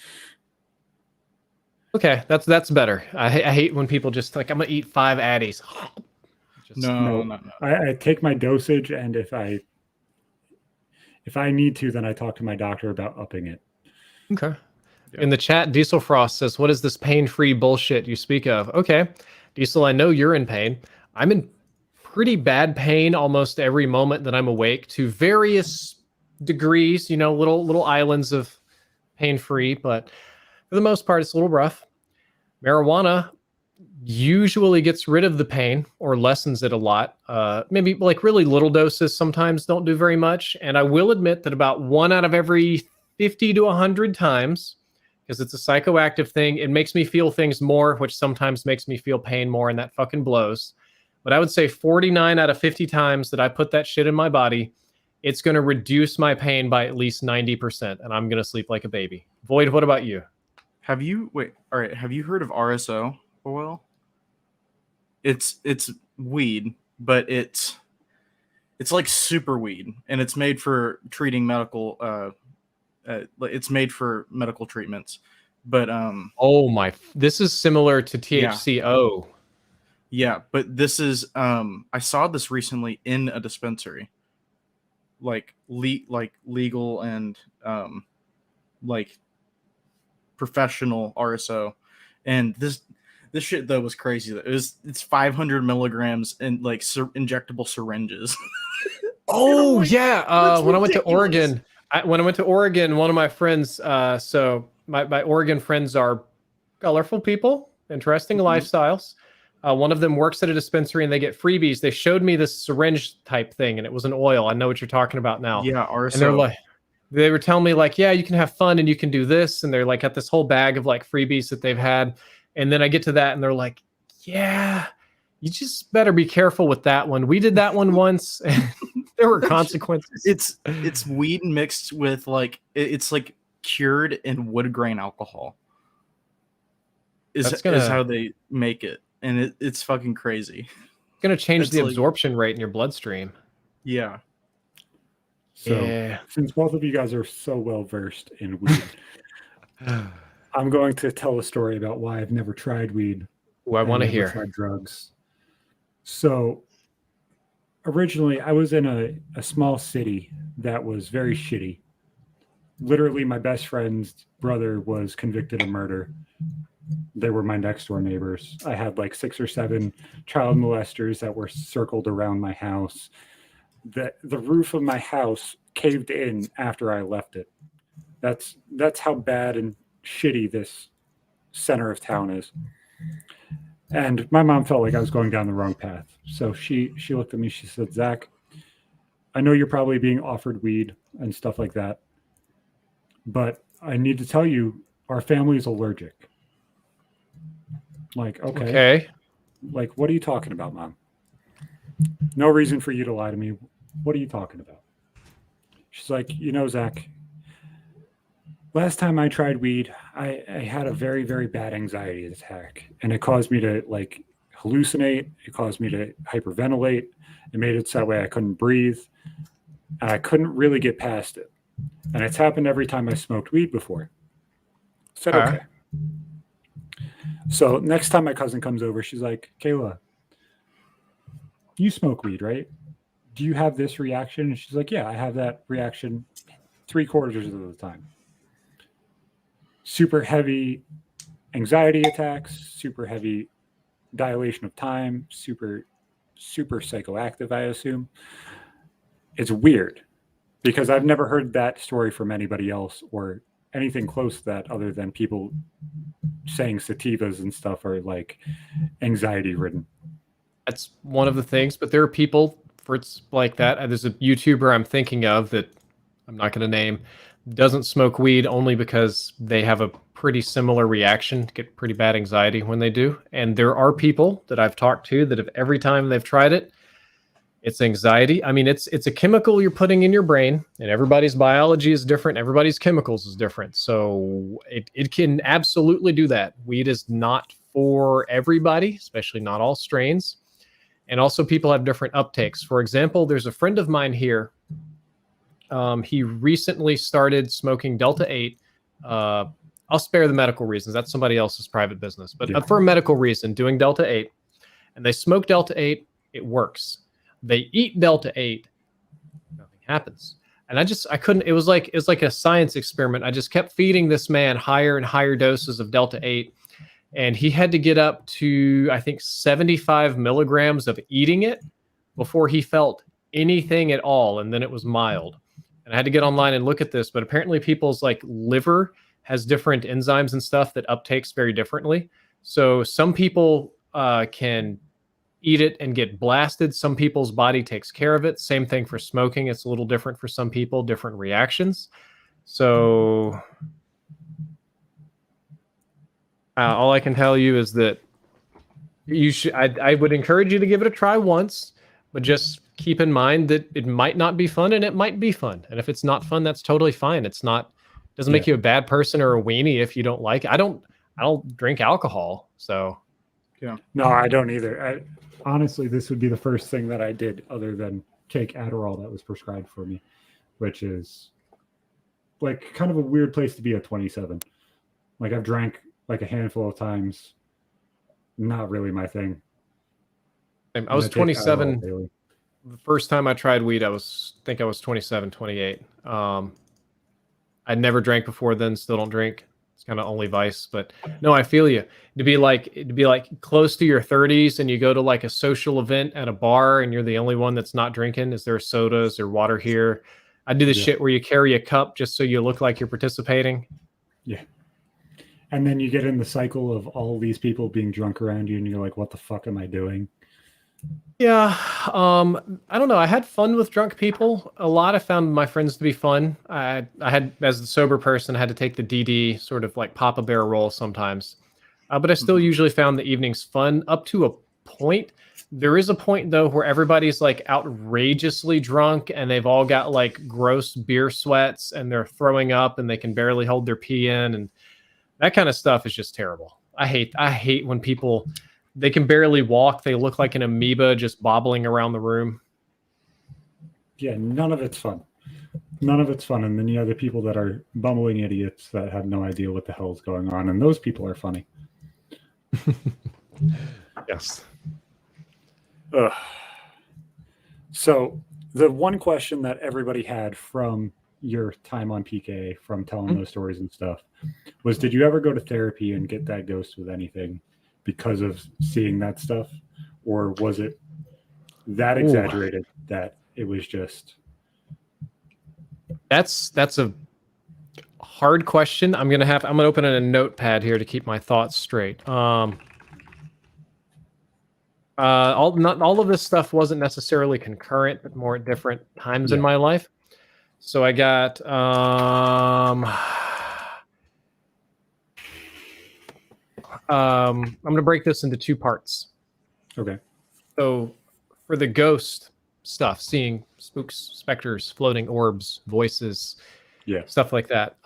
Okay, that's better. I hate when people just like I'm gonna eat 5 Addies. Just, No. I take my dosage, and if I need to, then I talk to my doctor about upping it. Okay. Yeah. In the chat, Diesel Frost says, "What is this pain-free bullshit you speak of?" Okay, Diesel, I know you're in pain. I'm in pretty bad pain almost every moment that I'm awake, to various degrees. Little islands of pain-free, but for the most part, it's a little rough. Marijuana usually gets rid of the pain or lessens it a lot. Maybe like really little doses sometimes don't do very much. And I will admit that about 1 out of every 50 to 100 times, because it's a psychoactive thing, it makes me feel things more, which sometimes makes me feel pain more, and that fucking blows. But I would say 49 out of 50 times that I put that shit in my body, it's going to reduce my pain by at least 90%, and I'm going to sleep like a baby. Void, what about you? Have you heard of RSO oil? It's weed, but it's like super weed, and it's made for treating medical. It's made for medical treatments, but This is similar to THCO. yeah, but this is I saw this recently in a dispensary, like legal and like professional RSO, and this shit though was crazy. It's 500 milligrams in like injectable syringes. Oh yeah, That's when I went to ridiculous. Oregon, one of my friends, so my Oregon friends are colorful people, interesting lifestyles. One of them works at a dispensary and they get freebies. They showed me this syringe type thing and it was an oil. I know what you're talking about now. Yeah, And they're RSO. like, they were telling me like, yeah, you can have fun and you can do this. And they're like, got this whole bag of like freebies that they've had. And then I get to that and they're like, yeah, you just better be careful with that one. We did that one once and there were consequences. It's weed mixed with like it's like cured in wood grain alcohol. Is how they make it, and it's fucking crazy. It's gonna change It's the like- absorption rate in your bloodstream. Yeah. So Yeah. since both of you guys are so well versed in weed, I'm going to tell a story about why I've never tried weed. Who I want to and never hear. tried drugs. So originally, I was in a small city that was very shitty. Literally, my best friend's brother was convicted of murder. They were my next door neighbors. I had like 6 or 7 child molesters that were circled around my house. The roof of my house caved in after I left it. That's how bad and shitty this center of town is. And my mom felt like I was going down the wrong path. So she looked at me, she said, Zach, I know you're probably being offered weed and stuff like that, but I need to tell you, our family is allergic. Like, okay. Like, what are you talking about, Mom? No reason for you to lie to me. What are you talking about? She's like, Zach, last time I tried weed, I had a very, very bad anxiety attack, and it caused me to like hallucinate. It caused me to hyperventilate. It made it so that way I couldn't breathe, and I couldn't really get past it. And it's happened every time I smoked weed before. I said, okay. So next time my cousin comes over, she's like, Kayla, you smoke weed, right? Do you have this reaction? And she's like, yeah, I have that reaction 3/4 of the time. Super heavy anxiety attacks, super heavy dilation of time, super psychoactive, I assume. It's weird because I've never heard that story from anybody else or anything close to that other than people saying sativas and stuff are like anxiety ridden. That's one of the things, but there are people for it's like that. There's a YouTuber I'm thinking of that I'm not going to name, doesn't smoke weed only because they have a pretty similar reaction, get pretty bad anxiety when they do. And there are people that I've talked to that have every time they've tried it, it's anxiety. I mean, it's a chemical you're putting in your brain, and everybody's biology is different. Everybody's chemicals is different. So it can absolutely do that. Weed is not for everybody, especially not all strains. And also people have different uptakes. For example, there's a friend of mine here. He recently started smoking Delta 8. I'll spare the medical reasons. That's somebody else's private business. But for a medical reason, doing Delta 8. And they smoke Delta 8. It works. They eat Delta 8. Nothing happens. And I couldn't, it was like a science experiment. I just kept feeding this man higher and higher doses of Delta 8. And he had to get up to, I think, 75 milligrams of eating it before he felt anything at all. And then it was mild. And I had to get online and look at this, but apparently people's like liver has different enzymes and stuff that uptakes very differently. So some people can eat it and get blasted. Some people's body takes care of it. Same thing for smoking. It's a little different for some people, different reactions. So all I can tell you is that you should. I would encourage you to give it a try once, but just keep in mind that it might not be fun and it might be fun. And if it's not fun, that's totally fine. It's not doesn't make you a bad person or a weenie if you don't like it. I don't drink alcohol, so yeah. No, I don't either. Honestly, this would be the first thing that I did other than take Adderall that was prescribed for me, which is like kind of a weird place to be at 27. Like I've drank like a handful of times. Not really my thing. I was 27. The first time I tried weed, I was 27, 28. I never drank before then, still don't drink. It's kind of only vice, but no, I feel you. To be like close to your 30s and you go to like a social event at a bar and you're the only one that's not drinking. Is there soda? Is there water here? I do the shit where you carry a cup just so you look like you're participating. Yeah. And then you get in the cycle of all these people being drunk around you, and you're like, what the fuck am I doing? Yeah, I don't know. I had fun with drunk people. A lot I found my friends to be fun. I had, as the sober person, I had to take the DD sort of like Papa Bear role sometimes. But I still Mhm. usually found the evenings fun up to a point. There is a point though where everybody's like outrageously drunk and they've all got like gross beer sweats and they're throwing up and they can barely hold their pee in, and that kind of stuff is just terrible. I hate when people, they can barely walk. They look like an amoeba just bobbling around the room. Yeah, none of it's fun. None of it's fun. And then you have the people that are bumbling idiots that have no idea what the hell is going on. And those people are funny. Yes. Ugh. So the one question that everybody had from your time on PK, from telling those stories and stuff, was did you ever go to therapy and get diagnosed with anything because of seeing that stuff? Or was it that exaggerated that it was just... That's a hard question. I'm gonna open in a notepad here to keep my thoughts straight. Not all of this stuff wasn't necessarily concurrent, but more at different times in my life. So I got I'm gonna break this into two parts. Okay. So for the ghost stuff, seeing spooks, specters, floating orbs, voices, Yeah. stuff like that.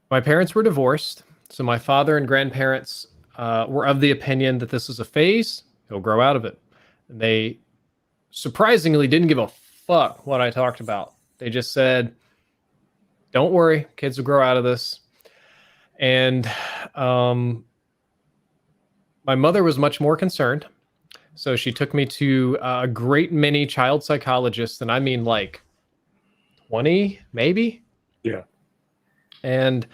My parents were divorced, so my father and grandparents were of the opinion that this is a phase. He'll grow out of it. And they surprisingly didn't give a fuck what I talked about. They just said, don't worry, kids will grow out of this. And my mother was much more concerned. So she took me to a great many child psychologists, and I mean like 20, maybe? Yeah. And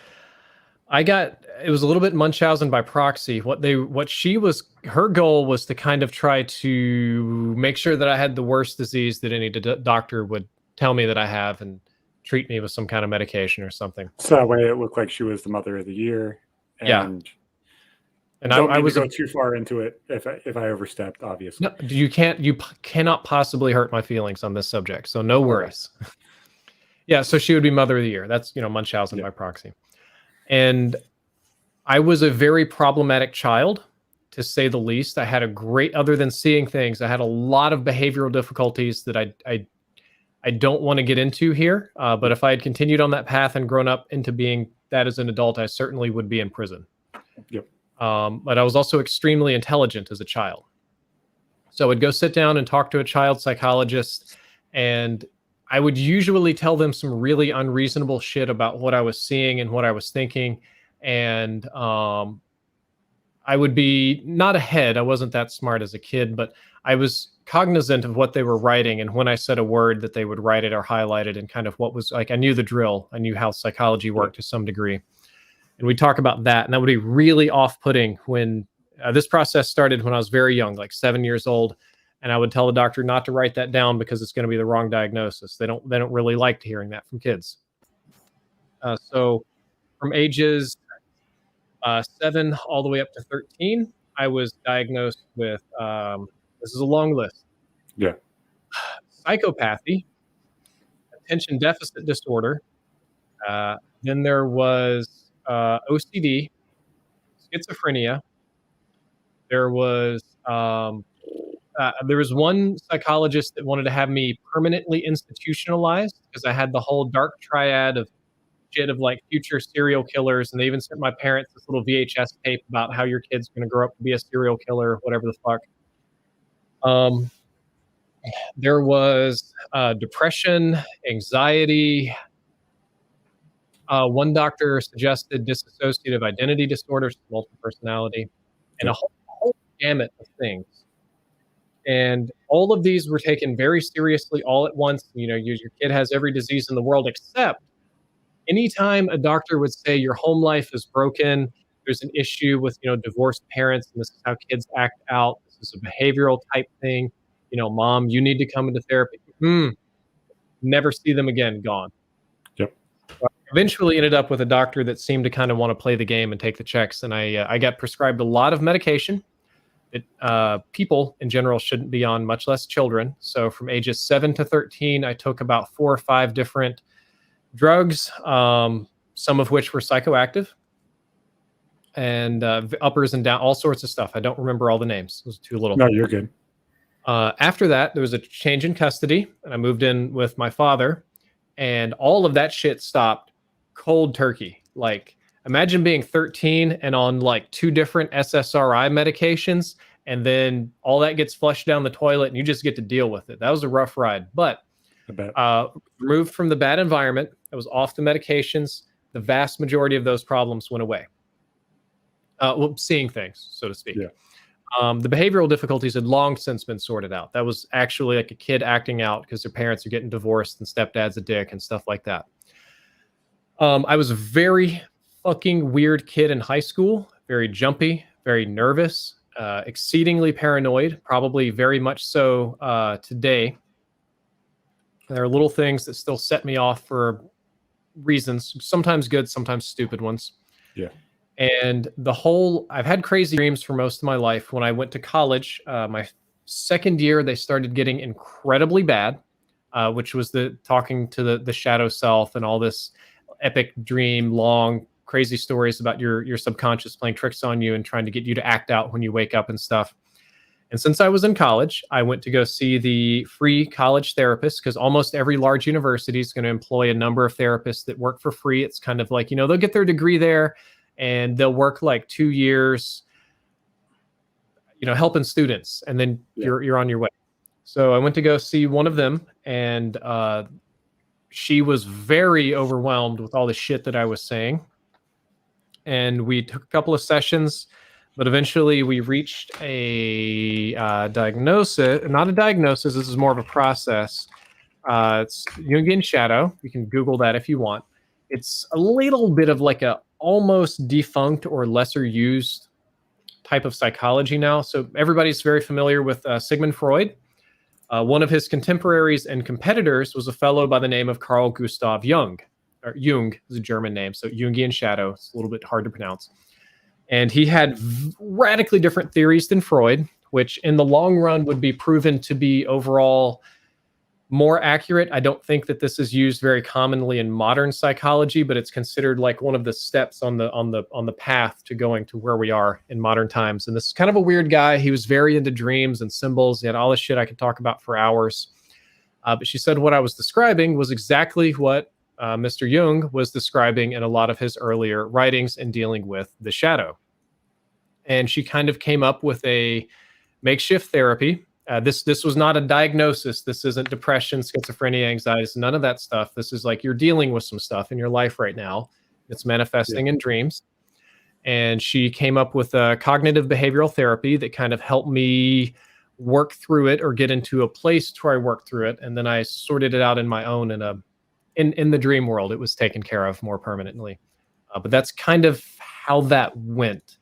it was a little bit Munchausen by proxy. Her goal was to kind of try to make sure that I had the worst disease that any doctor would tell me that I have and treat me with some kind of medication or something. So that way it looked like she was the mother of the year. And yeah. And I was go too far into it if I overstepped, obviously. No, you cannot possibly hurt my feelings on this subject. So no worries. Right. Yeah. So she would be mother of the year. That's, Munchausen by proxy. And I was a very problematic child, to say the least. I had other than seeing things, I had a lot of behavioral difficulties that I don't want to get into here. But if I had continued on that path and grown up into being that as an adult, I certainly would be in prison. Yep. But I was also extremely intelligent as a child. So I would go sit down and talk to a child psychologist, and I would usually tell them some really unreasonable shit about what I was seeing and what I was thinking. And I would be not ahead. I wasn't that smart as a kid, but I was cognizant of what they were writing. And when I said a word, that they would write it or highlight it, and kind of what was like, I knew the drill. I knew how psychology worked to some degree. And we talk about that. And that would be really off-putting when this process started when I was very young, like 7 years old. And I would tell the doctor not to write that down because it's going to be the wrong diagnosis. They don't really like hearing that from kids. So from ages 7 all the way up to 13, I was diagnosed with, this is a long list. Yeah. Psychopathy, attention deficit disorder. Then there was OCD, schizophrenia. There was one psychologist that wanted to have me permanently institutionalized because I had the whole dark triad of shit of like future serial killers, and they even sent my parents this little VHS tape about how your kid's going to grow up to be a serial killer, whatever the fuck. There was depression, anxiety. One doctor suggested dissociative identity disorder, multiple personality, and a whole gamut of things. And all of these were taken very seriously all at once. Your kid has every disease in the world, except anytime a doctor would say your home life is broken, there's an issue with, divorced parents, and this is how kids act out. This is a behavioral type thing. Mom, you need to come into therapy. never see them again, gone. Yep. Eventually ended up with a doctor that seemed to kind of want to play the game and take the checks. And I got prescribed a lot of medication that people in general shouldn't be on, much less children. So from ages 7 to 13, I took about 4 or 5 different drugs, some of which were psychoactive, and uppers and down, all sorts of stuff. I don't remember all the names. It was too little. No, you're good. After that, there was a change in custody, and I moved in with my father, and all of that shit stopped cold turkey. Like, imagine being 13 and on like 2 different SSRI medications, and then all that gets flushed down the toilet, and you just get to deal with it. That was a rough ride, but removed from the bad environment, I was off the medications. The vast majority of those problems went away. Well, seeing things, so to speak. Yeah. The behavioral difficulties had long since been sorted out. That was actually like a kid acting out because their parents are getting divorced and stepdad's a dick and stuff like that. I was a very fucking weird kid in high school, very jumpy, very nervous, exceedingly paranoid, probably very much so today. There are little things that still set me off for reasons, sometimes good, sometimes stupid ones. Yeah. And I've had crazy dreams for most of my life. When I went to college, my second year, they started getting incredibly bad, which was the talking to the shadow self and all this epic dream, long, crazy stories about your subconscious playing tricks on you and trying to get you to act out when you wake up and stuff. And since I was in college, I went to go see the free college therapist, because almost every large university is going to employ a number of therapists that work for free. It's kind of like, they'll get their degree there and they'll work like 2 years, helping students. And then you're on your way. So I went to go see one of them, and she was very overwhelmed with all the shit that I was saying. And we took a couple of sessions, but eventually we reached a diagnosis. Not a diagnosis, this is more of a process. It's Jungian shadow. You can Google that if you want. It's a little bit of like a almost defunct or lesser used type of psychology now. So everybody's very familiar with Sigmund Freud. One of his contemporaries and competitors was a fellow by the name of Carl Gustav Jung. Or Jung is a German name, so Jungian shadow. It's a little bit hard to pronounce. And he had radically different theories than Freud, which in the long run would be proven to be overall more accurate. I don't think that this is used very commonly in modern psychology, but it's considered like one of the steps on the path to going to where we are in modern times. And this is kind of a weird guy. He was very into dreams and symbols. He had all this shit I could talk about for hours. But she said what I was describing was exactly what Mr. Jung was describing in a lot of his earlier writings in dealing with the shadow. And she kind of came up with a makeshift therapy. This was not a diagnosis. This isn't depression, schizophrenia, anxiety, none of that stuff. This is like you're dealing with some stuff in your life right now. It's manifesting in dreams. And she came up with a cognitive behavioral therapy that kind of helped me work through it or get into a place where I worked through it. And then I sorted it out in my own in the dream world. It was taken care of more permanently. But that's kind of how that went.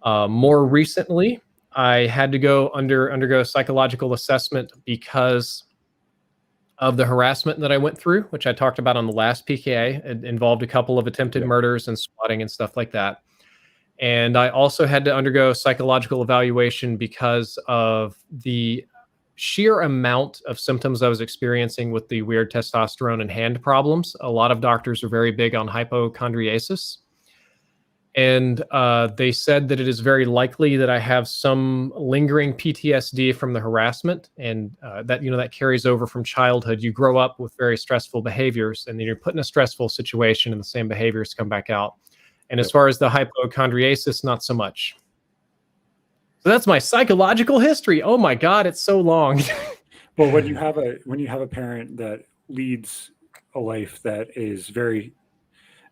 More recently, I had to go undergo psychological assessment because of the harassment that I went through, which I talked about on the last PKA. It involved a couple of attempted murders and swatting and stuff like that. And I also had to undergo psychological evaluation because of the sheer amount of symptoms I was experiencing with the weird testosterone and hand problems. A lot of doctors are very big on hypochondriasis. And they said that it is very likely that I have some lingering PTSD from the harassment, and that carries over from childhood. You grow up with very stressful behaviors, and then you're put in a stressful situation, and the same behaviors come back out. And as far as the hypochondriasis, not so much. So that's my psychological history. Oh my God, it's so long. Well, when you have a parent that leads a life that is very,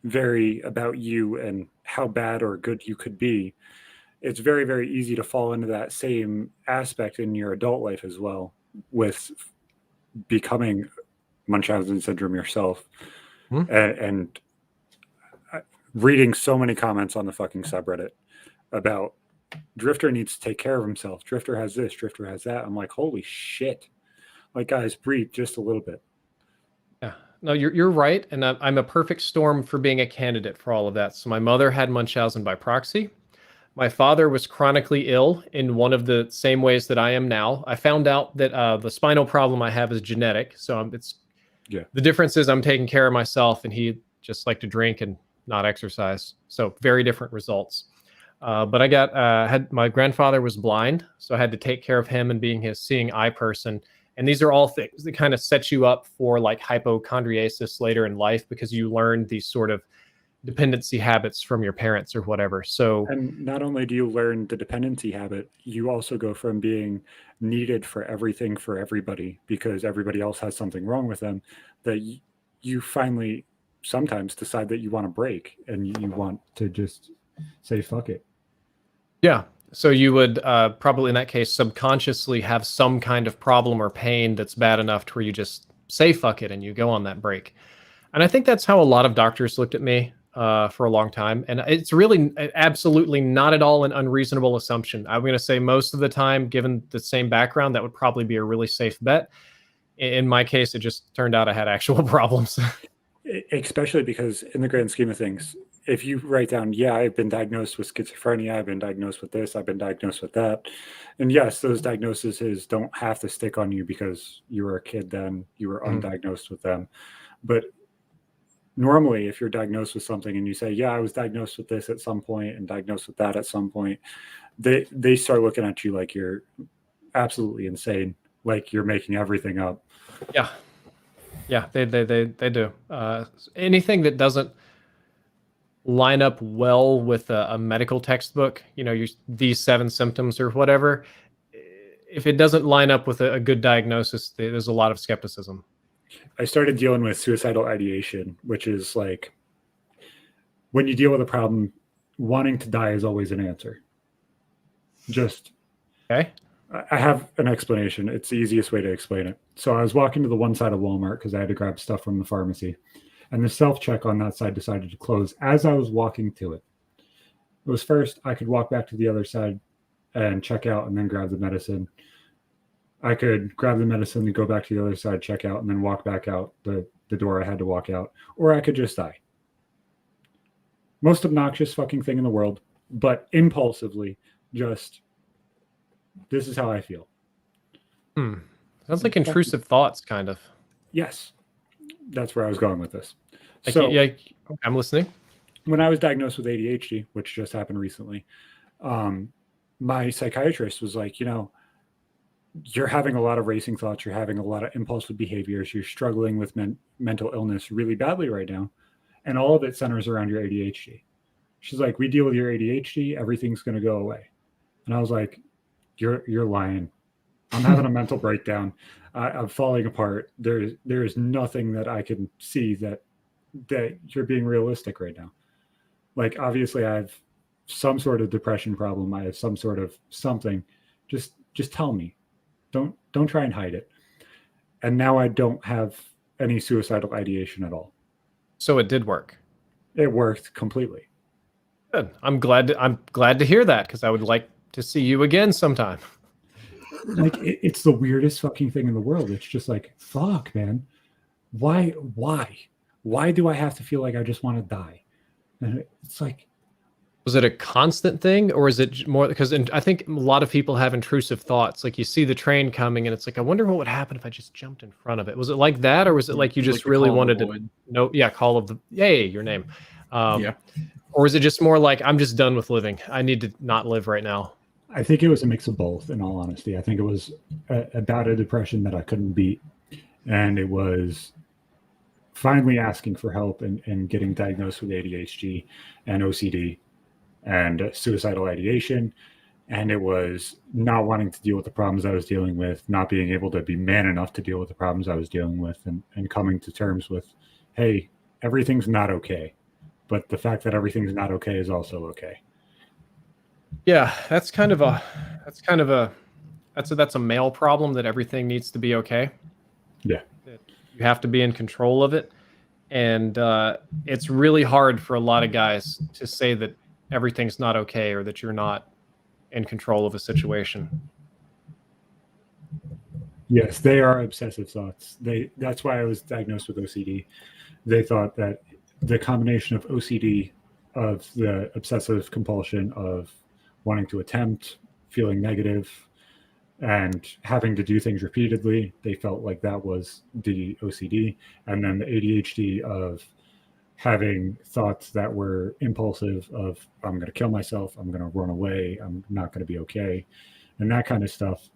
very about you and how bad or good you could be, it's very, very easy to fall into that same aspect in your adult life as well, with becoming Munchausen syndrome yourself. And reading so many comments on the fucking subreddit about Drifter needs to take care of himself. Drifter has this, Drifter has that. I'm like, holy shit. Like, guys, breathe just a little bit. No, you're right, and I'm a perfect storm for being a candidate for all of that. So my mother had Munchausen by proxy. My father was chronically ill in one of the same ways that I am now. I found out that the spinal problem I have is genetic. So it's Yeah. the difference is I'm taking care of myself, and he just liked to drink and not exercise. So very different results. But I got had my grandfather was blind, so I had to take care of him and being his seeing eye person. And these are all things that kind of set you up for like hypochondriasis later in life because you learn these sort of dependency habits from your parents or whatever. So And not only do you learn the dependency habit, you also go from being needed for everything for everybody because everybody else has something wrong with them that you finally sometimes decide that you want to break and you want to just say, fuck it. yeah. So you would probably in that case subconsciously have some kind of problem or pain that's bad enough to where you just say fuck it and you go on that break. And I think that's how a lot of doctors looked at me for a long time. And it's really absolutely not at all an unreasonable assumption. I'm going to say most of the time, given the same background, that would probably be a really safe bet. In my case, it just turned out I had actual problems. Especially because in the grand scheme of things, if you write down, yeah, I've been diagnosed with schizophrenia, I've been diagnosed with this, I've been diagnosed with that. And yes, those diagnoses don't have to stick on you because you were a kid then, you were undiagnosed with them. But normally, if you're diagnosed with something and you say, yeah, I was diagnosed with this at some point and diagnosed with that at some point, they start looking at you like you're absolutely insane, like you're making everything up. Yeah. Yeah, they do. Anything that doesn't line up well with a medical textbook, these 7 symptoms or whatever, if it doesn't line up with a good diagnosis, there's a lot of skepticism. I started dealing with suicidal ideation, which is like when you deal with a problem, wanting to die is always an answer. Just okay. I have an explanation. It's the easiest way to explain it. So I was walking to the one side of Walmart because I had to grab stuff from the pharmacy. And the self-check on that side decided to close as I was walking to it. It was first, I could walk back to the other side and check out and then grab the medicine. I could grab the medicine and go back to the other side, check out, and then walk back out the door I had to walk out. Or I could just die. Most obnoxious fucking thing in the world, but impulsively, just, this is how I feel. Sounds like intrusive thoughts, kind of. Yes. That's where I was going with this. Like, so yeah, I'm listening. When I was diagnosed with ADHD, which just happened recently, my psychiatrist was like, you're having a lot of racing thoughts. You're having a lot of impulsive behaviors. You're struggling with mental illness really badly right now. And all of it centers around your ADHD. She's like, we deal with your ADHD. Everything's going to go away. And I was like, you're lying. I'm having a mental breakdown. I'm falling apart. There is nothing that I can see that you're being realistic right now. Like, obviously I have some sort of depression problem. I have some sort of something. Just tell me. Don't try and hide it. And now I don't have any suicidal ideation at all. So it did work. It worked completely. Good. I'm glad to hear that because I would like to see you again sometime. Like it's the weirdest fucking thing in the world. It's just like, fuck, man. Why do I have to feel like I just want to die? And it's like, was it a constant thing or is it more because I think a lot of people have intrusive thoughts. Like you see the train coming and it's like, I wonder what would happen if I just jumped in front of it. Was it like that? Or was it like you just really wanted to know? Yeah. Call of the, yay, your name. Yeah. Or is it just more like, I'm just done with living. I need to not live right now. I think it was a mix of both, in all honesty. I think it was about a depression that I couldn't beat. And it was finally asking for help and getting diagnosed with ADHD and OCD and suicidal ideation. And it was not wanting to deal with the problems I was dealing with, not being able to be man enough to deal with the problems I was dealing with, and coming to terms with, hey, everything's not okay. But the fact that everything's not okay is also okay. Yeah, that's a male problem that everything needs to be okay. Yeah. You have to be in control of it. And it's really hard for a lot of guys to say that everything's not okay or that you're not in control of a situation. Yes, they are obsessive thoughts. That's why I was diagnosed with OCD. They thought that the combination of OCD, of the obsessive compulsion of wanting to attempt, feeling negative, and having to do things repeatedly, they felt like that was the OCD. And then the ADHD of having thoughts that were impulsive of, I'm going to kill myself, I'm going to run away, I'm not going to be okay, and that kind of stuff.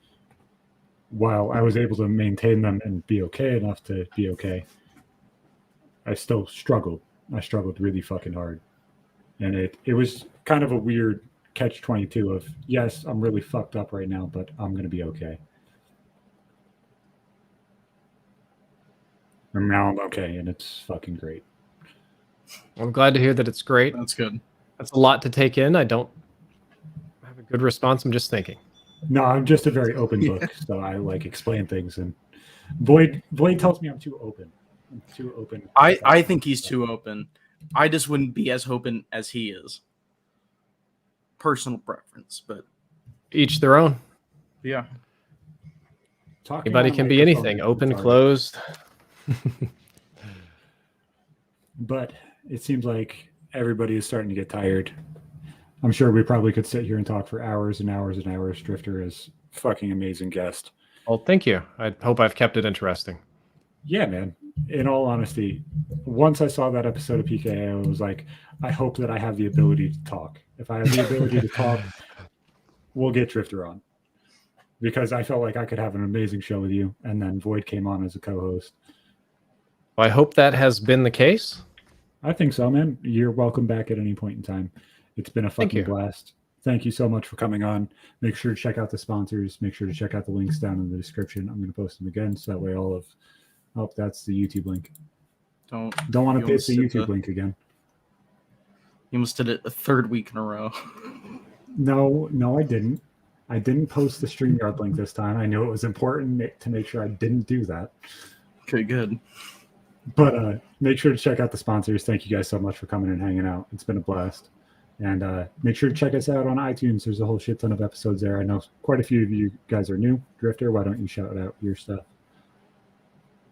While I was able to maintain them and be okay enough to be okay, I still struggled. I struggled really fucking hard. And it was kind of a weird catch 22 of, yes, I'm really fucked up right now, but I'm going to be okay. And now I'm okay, and it's fucking great. I'm glad to hear that it's great. That's good. That's a lot to take in. I don't have a good response. I'm just thinking. No, I'm just a very open book, so I like explain things. And Void tells me I'm too open. I'm too open. I think he's too open. I just wouldn't be as open as he is. Personal preference, but Each their own. yeah. Talking Anybody on a can be microphone anything. is Open, hard. closed. But it seems like everybody is starting to get tired. I'm sure we probably could sit here and talk for hours and hours and hours. Drifter is a fucking amazing guest. Well, thank you. I hope I've kept it interesting. Yeah, man. In all honesty, once I saw that episode of PKA, I was like, I hope that I have the ability to talk. If I have the ability to talk, we'll get Drifter on. Because I felt like I could have an amazing show with you. And then Void came on as a co-host. Well, I hope that has been the case. I think so, man. You're welcome back at any point in time. It's been a Thank fucking you. blast. Thank you so much for coming on. Make sure to check out the sponsors. Make sure to check out the links down in the description. I'm going to post them again, so that way all of... Oh, that's the YouTube link. Don't want to paste the YouTube link again. You almost did it a third week in a row. No, I didn't. I didn't post the StreamYard link this time. I knew it was important to make sure I didn't do that. Okay, good. But make sure to check out the sponsors. Thank you guys so much for coming and hanging out. It's been a blast. And make sure to check us out on iTunes. There's a whole shit ton of episodes there. I know quite a few of you guys are new. Drifter, why don't you shout out your stuff?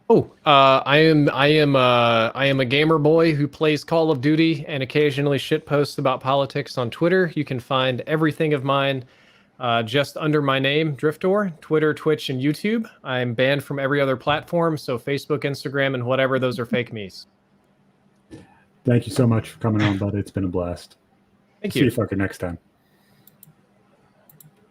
Oh, I am a gamer boy who plays Call of Duty and occasionally shit posts about politics on Twitter. You can find everything of mine just under my name, Drift0r, Twitter, Twitch, and YouTube. I'm banned from every other platform, so Facebook, Instagram, and whatever, those are fake me's. Thank you so much for coming on, bud. It's been a blast. Thank See you. you fucking next time.